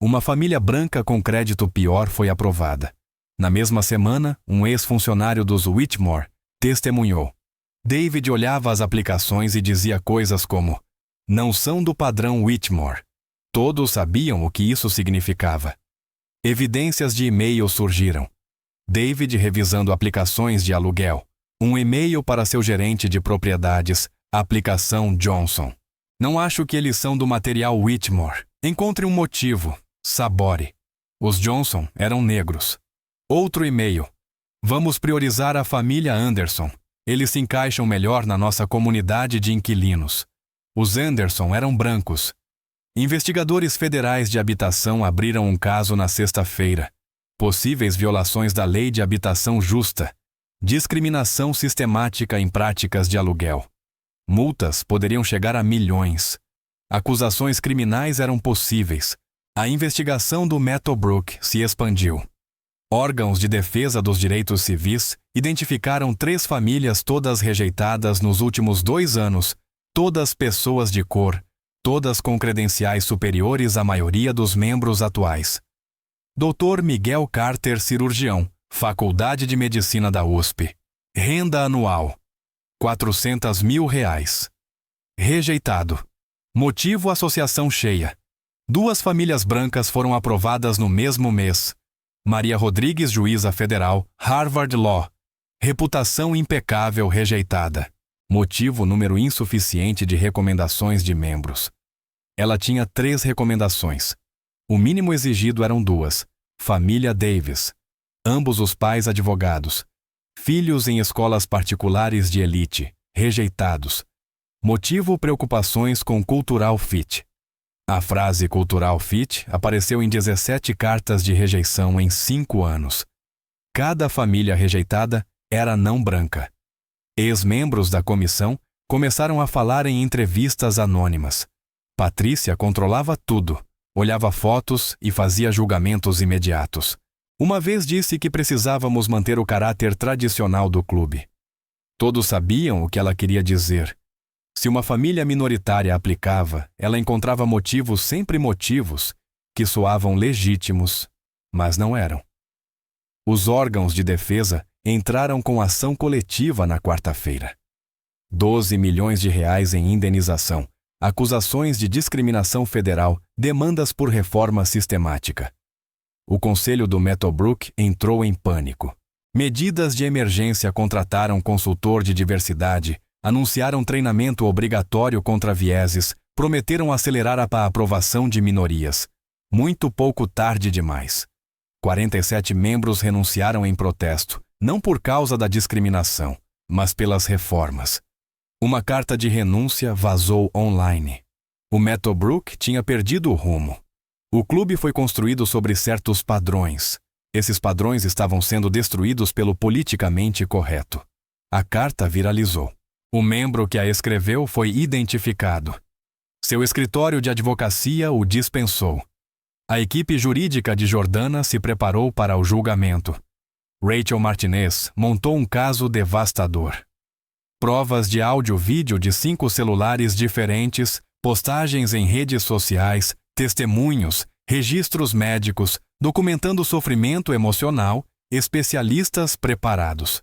Uma família branca com crédito pior foi aprovada. Na mesma semana, um ex-funcionário dos Whitmore testemunhou. David olhava as aplicações e dizia coisas como: "Não são do padrão Whitmore." Todos sabiam o que isso significava. Evidências de e-mail surgiram. David revisando aplicações de aluguel. Um e-mail para seu gerente de propriedades, aplicação Johnson. "Não acho que eles são do material Whitmore. Encontre um motivo. Sabore." Os Johnson eram negros. Outro e-mail. "Vamos priorizar a família Anderson. Eles se encaixam melhor na nossa comunidade de inquilinos." Os Anderson eram brancos. Investigadores federais de habitação abriram um caso na sexta-feira. Possíveis violações da Lei de Habitação Justa. Discriminação sistemática em práticas de aluguel. Multas poderiam chegar a milhões. Acusações criminais eram possíveis. A investigação do Meadowbrook se expandiu. Órgãos de defesa dos direitos civis identificaram 3 famílias, todas rejeitadas nos últimos 2 anos, todas pessoas de cor, todas com credenciais superiores à maioria dos membros atuais. Dr. Miguel Carter, cirurgião, Faculdade de Medicina da USP. Renda anual: R$400 mil. Rejeitado. Motivo: associação cheia. 2 famílias brancas foram aprovadas no mesmo mês. Maria Rodrigues, juíza federal, Harvard Law. Reputação impecável, rejeitada. Motivo: número insuficiente de recomendações de membros. Ela tinha 3 recomendações. O mínimo exigido eram 2. Família Davis. Ambos os pais advogados. Filhos em escolas particulares de elite. Rejeitados. Motivo: preocupações com cultural fit. A frase cultural fit apareceu em 17 cartas de rejeição em 5 anos. Cada família rejeitada era não branca. Ex-membros da comissão começaram a falar em entrevistas anônimas. Patrícia controlava tudo, olhava fotos e fazia julgamentos imediatos. Uma vez disse que precisávamos manter o caráter tradicional do clube. Todos sabiam o que ela queria dizer. Se uma família minoritária aplicava, ela encontrava motivos, sempre motivos, que soavam legítimos, mas não eram. Os órgãos de defesa entraram com ação coletiva na quarta-feira. R$12 milhões em indenização, acusações de discriminação federal, demandas por reforma sistemática. O conselho do Meadowbrook entrou em pânico. Medidas de emergência: contrataram consultor de diversidade, Anunciaram treinamento obrigatório contra vieses, prometeram acelerar a aprovação de minorias. Muito pouco tarde demais. 47 membros renunciaram em protesto, não por causa da discriminação, mas pelas reformas. Uma carta de renúncia vazou online. O Meadowbrook tinha perdido o rumo. O clube foi construído sobre certos padrões. Esses padrões estavam sendo destruídos pelo politicamente correto. A carta viralizou. O membro que a escreveu foi identificado. Seu escritório de advocacia o dispensou. A equipe jurídica de Jordana se preparou para o julgamento. Rachel Martinez montou um caso devastador. Provas de áudio-vídeo de 5 celulares diferentes, postagens em redes sociais, testemunhos, registros médicos, documentando sofrimento emocional, especialistas preparados.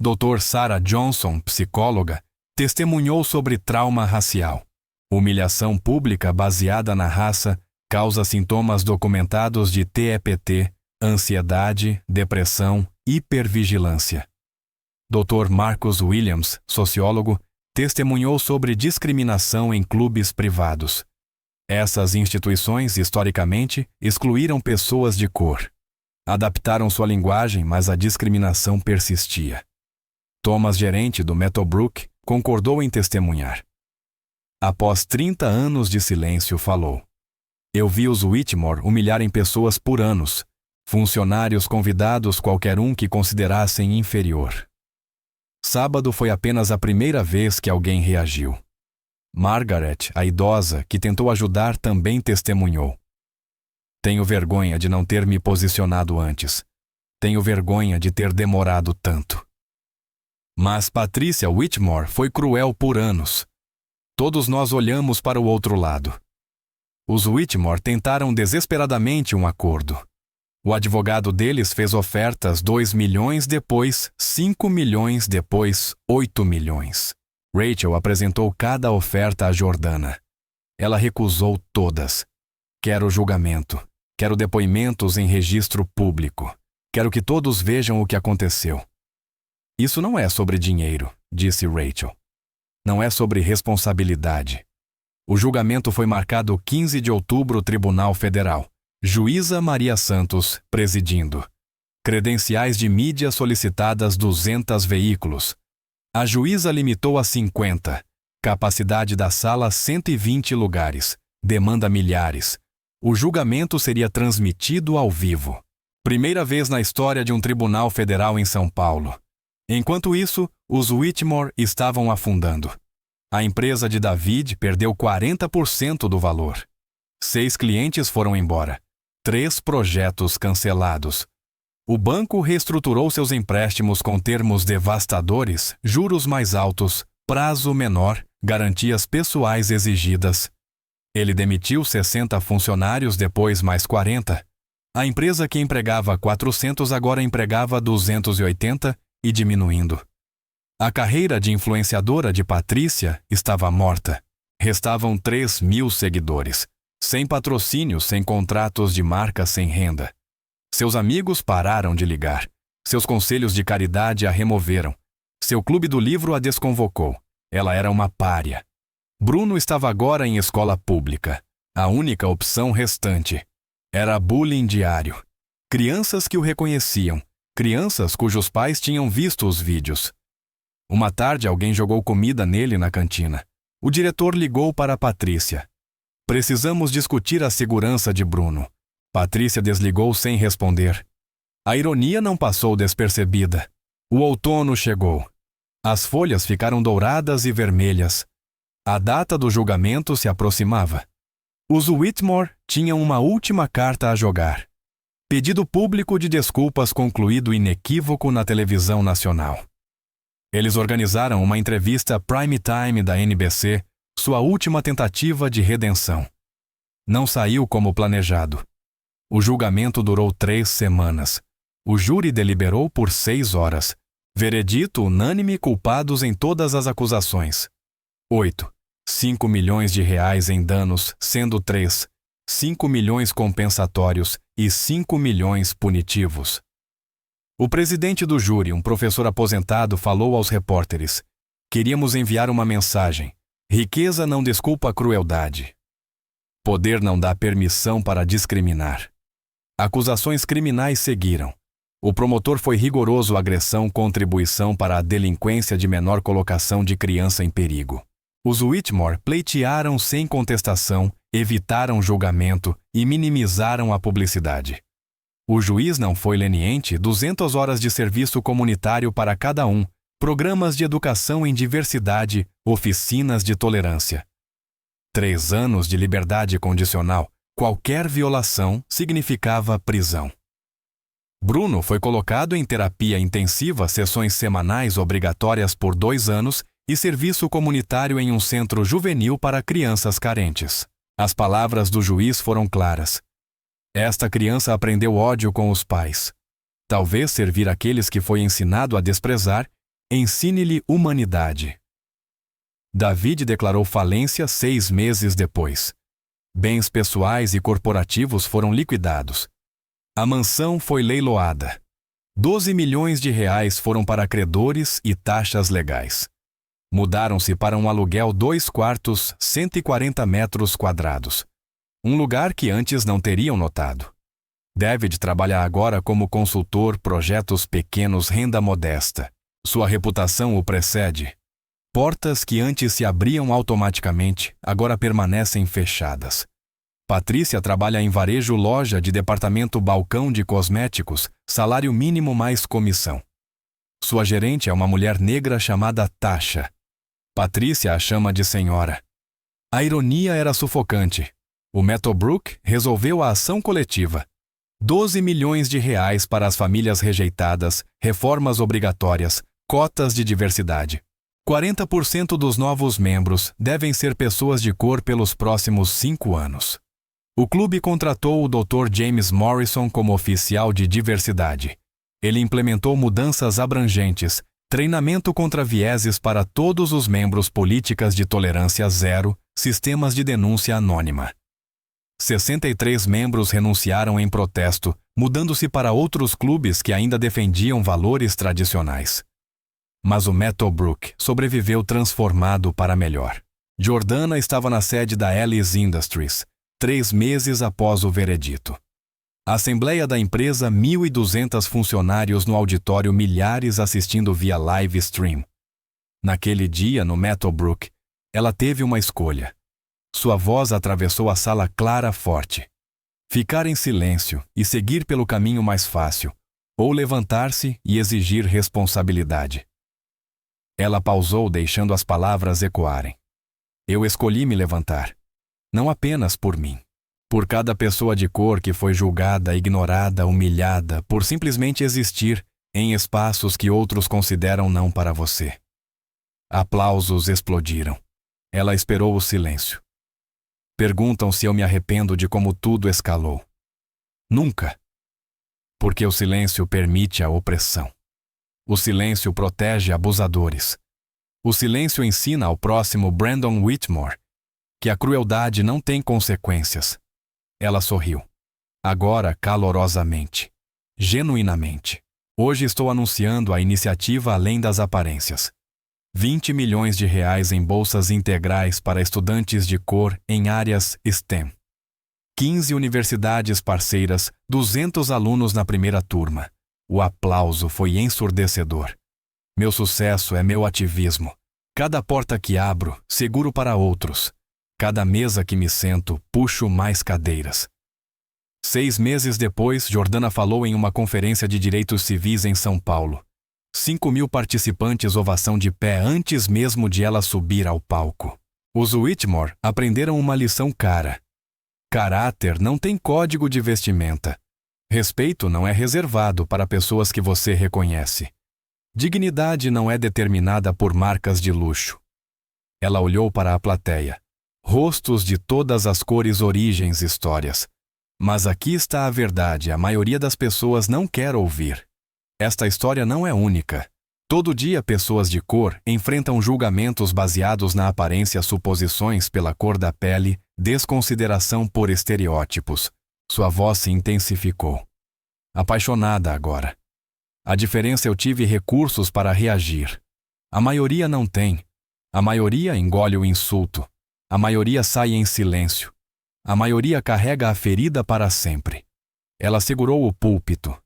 Dr. Sarah Johnson, psicóloga, testemunhou sobre trauma racial. Humilhação pública baseada na raça causa sintomas documentados de TEPT, ansiedade, depressão, hipervigilância. Dr. Marcus Williams, sociólogo, testemunhou sobre discriminação em clubes privados. Essas instituições, historicamente, excluíram pessoas de cor. Adaptaram sua linguagem, mas a discriminação persistia. Thomas, gerente do Meadowbrook, concordou em testemunhar. Após 30 anos de silêncio, falou: "Eu vi os Whitmore humilharem pessoas por anos, funcionários convidados qualquer um que considerassem inferior. Sábado foi apenas a primeira vez que alguém reagiu. Margaret, a idosa, que tentou ajudar, também testemunhou. Tenho vergonha de não ter me posicionado antes. Tenho vergonha de ter demorado tanto." Mas Patricia Whitmore foi cruel por anos. Todos nós olhamos para o outro lado. Os Whitmore tentaram desesperadamente um acordo. O advogado deles fez ofertas 2 milhões, depois 5 milhões, depois 8 milhões. Rachel apresentou cada oferta a Jordana. Ela recusou todas. "Quero julgamento. Quero depoimentos em registro público. Quero que todos vejam o que aconteceu." "Isso não é sobre dinheiro", disse Rachel. "Não é sobre responsabilidade." O julgamento foi marcado 15 de outubro, Tribunal Federal. Juíza Maria Santos, presidindo. Credenciais de mídia solicitadas 200 veículos. A juíza limitou a 50. Capacidade da sala 120 lugares. Demanda milhares. O julgamento seria transmitido ao vivo. Primeira vez na história de um tribunal federal em São Paulo. Enquanto isso, os Whitmore estavam afundando. A empresa de David perdeu 40% do valor. 6 clientes foram embora. 3 projetos cancelados. O banco reestruturou seus empréstimos com termos devastadores, juros mais altos, prazo menor, garantias pessoais exigidas. Ele demitiu 60 funcionários, depois mais 40. A empresa que empregava 400 agora empregava 280 e diminuindo. A carreira de influenciadora de Patrícia estava morta. Restavam 3.000 seguidores. Sem patrocínio, sem contratos de marca, sem renda. Seus amigos pararam de ligar. Seus conselhos de caridade a removeram. Seu clube do livro a desconvocou. Ela era uma pária. Bruno estava agora em escola pública. A única opção restante era bullying diário. Crianças que o reconheciam. Crianças cujos pais tinham visto os vídeos. Uma tarde alguém jogou comida nele na cantina. O diretor ligou para Patrícia. "Precisamos discutir a segurança de Bruno." Patrícia desligou sem responder. A ironia não passou despercebida. O outono chegou. As folhas ficaram douradas e vermelhas. A data do julgamento se aproximava. Os Whitmore tinham uma última carta a jogar. Pedido público de desculpas concluído inequívoco na televisão nacional. Eles organizaram uma entrevista prime time da NBC, sua última tentativa de redenção. Não saiu como planejado. O julgamento durou 3 semanas. O júri deliberou por 6 horas. Veredito unânime, culpados em todas as acusações. 8. 5 milhões de reais em danos, sendo 3. 5 milhões compensatórios e 5 milhões punitivos. O presidente do júri, um professor aposentado, falou aos repórteres: Queríamos enviar uma mensagem. Riqueza não desculpa a crueldade. Poder não dá permissão para discriminar. Acusações criminais seguiram. O promotor foi rigoroso: agressão, contribuição para a delinquência de menor colocação de criança em perigo. Os Whitmore pleitearam sem contestação, evitaram julgamento e minimizaram a publicidade. O juiz não foi leniente: 200 horas de serviço comunitário para cada um, programas de educação em diversidade, oficinas de tolerância. 3 anos de liberdade condicional. Qualquer violação significava prisão. Bruno foi colocado em terapia intensiva, sessões semanais obrigatórias por 2 anos e serviço comunitário em um centro juvenil para crianças carentes. As palavras do juiz foram claras. Esta criança aprendeu ódio com os pais. Talvez servir aqueles que foi ensinado a desprezar, ensine-lhe humanidade. David declarou falência 6 meses depois. Bens pessoais e corporativos foram liquidados. A mansão foi leiloada. 12 milhões de reais foram para credores e taxas legais. Mudaram-se para um aluguel 2 quartos, 140 metros quadrados. Um lugar que antes não teriam notado. David trabalha agora como consultor, projetos pequenos, renda modesta. Sua reputação o precede. Portas que antes se abriam automaticamente, agora permanecem fechadas. Patrícia trabalha em varejo, loja de departamento, balcão de cosméticos, salário mínimo mais comissão. Sua gerente é uma mulher negra chamada Tasha. Patrícia a chama de senhora. A ironia era sufocante. O Meadowbrook resolveu a ação coletiva. 12 milhões de reais para as famílias rejeitadas, reformas obrigatórias, cotas de diversidade. 40% dos novos membros devem ser pessoas de cor pelos próximos 5 anos. O clube contratou o Dr. James Morrison como oficial de diversidade. Ele implementou mudanças abrangentes, treinamento contra vieses para todos os membros, políticas de tolerância zero, sistemas de denúncia anônima. 63 membros renunciaram em protesto, mudando-se para outros clubes que ainda defendiam valores tradicionais. Mas o Meadowbrook sobreviveu transformado para melhor. Jordana estava na sede da Ellis Industries, 3 meses após o veredito. A assembleia da empresa, 1.200 funcionários no auditório, milhares assistindo via live stream. Naquele dia, no Meadowbrook, ela teve uma escolha. Sua voz atravessou a sala clara, forte. Ficar em silêncio e seguir pelo caminho mais fácil, ou levantar-se e exigir responsabilidade. Ela pausou, deixando as palavras ecoarem. Eu escolhi me levantar. Não apenas por mim. Por cada pessoa de cor que foi julgada, ignorada, humilhada, por simplesmente existir em espaços que outros consideram não para você. Aplausos explodiram. Ela esperou o silêncio. Perguntam se eu me arrependo de como tudo escalou. Nunca. Porque o silêncio permite a opressão. O silêncio protege abusadores. O silêncio ensina ao próximo Brandon Whitmore que a crueldade não tem consequências. Ela sorriu. Agora, calorosamente. Genuinamente. Hoje estou anunciando a iniciativa Além das Aparências. 20 milhões de reais em bolsas integrais para estudantes de cor em áreas STEM. 15 universidades parceiras, 200 alunos na primeira turma. O aplauso foi ensurdecedor. Meu sucesso é meu ativismo. Cada porta que abro, seguro para outros. Cada mesa que me sento, puxo mais cadeiras. 6 meses depois, Jordana falou em uma conferência de direitos civis em São Paulo. 5.000 participantes, ovação de pé antes mesmo de ela subir ao palco. Os Whitmore aprenderam uma lição cara. Caráter não tem código de vestimenta. Respeito não é reservado para pessoas que você reconhece. Dignidade não é determinada por marcas de luxo. Ela olhou para a plateia. Rostos de todas as cores, origens, histórias. Mas aqui está a verdade: a maioria das pessoas não quer ouvir. Esta história não é única. Todo dia pessoas de cor enfrentam julgamentos baseados na aparência, suposições pela cor da pele, desconsideração por estereótipos. Sua voz se intensificou. Apaixonada agora. A diferença: eu tive recursos para reagir. A maioria não tem. A maioria engole o insulto. A maioria sai em silêncio. A maioria carrega a ferida para sempre. Ela segurou o púlpito.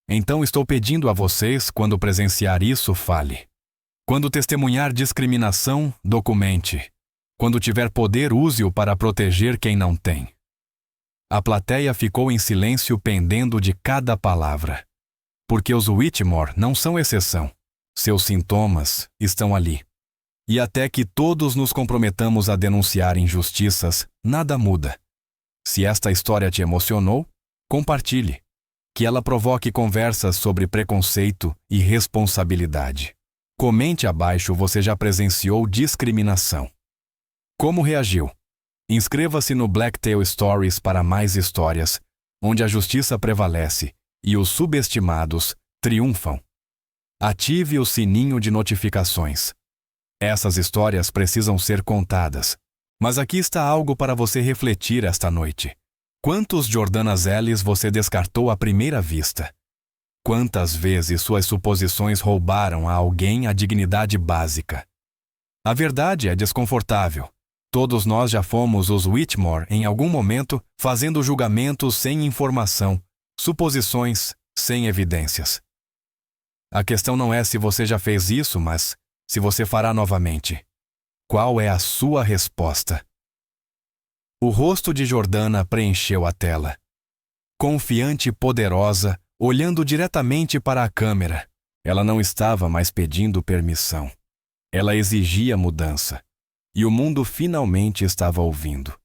Então estou pedindo a vocês, quando presenciar isso, fale. Quando testemunhar discriminação, documente. Quando tiver poder, use-o para proteger quem não tem. A plateia ficou em silêncio pendendo de cada palavra. Porque os Whitmore não são exceção. Seus sintomas estão ali. E até que todos nos comprometamos a denunciar injustiças, nada muda. Se esta história te emocionou, compartilhe. Que ela provoque conversas sobre preconceito e responsabilidade. Comente abaixo você já presenciou discriminação. Como reagiu? Inscreva-se no Blacktail Stories para mais histórias, onde a justiça prevalece e os subestimados triunfam. Ative o sininho de notificações. Essas histórias precisam ser contadas. Mas aqui está algo para você refletir esta noite. Quantos Jordanas Ellis você descartou à primeira vista? Quantas vezes suas suposições roubaram a alguém a dignidade básica? A verdade é desconfortável. Todos nós já fomos os Whitmore em algum momento, fazendo julgamentos sem informação, suposições sem evidências. A questão não é se você já fez isso, mas se você fará novamente. Qual é a sua resposta? O rosto de Jordana preencheu a tela. Confiante e poderosa, olhando diretamente para a câmera, ela não estava mais pedindo permissão. Ela exigia mudança. E o mundo finalmente estava ouvindo.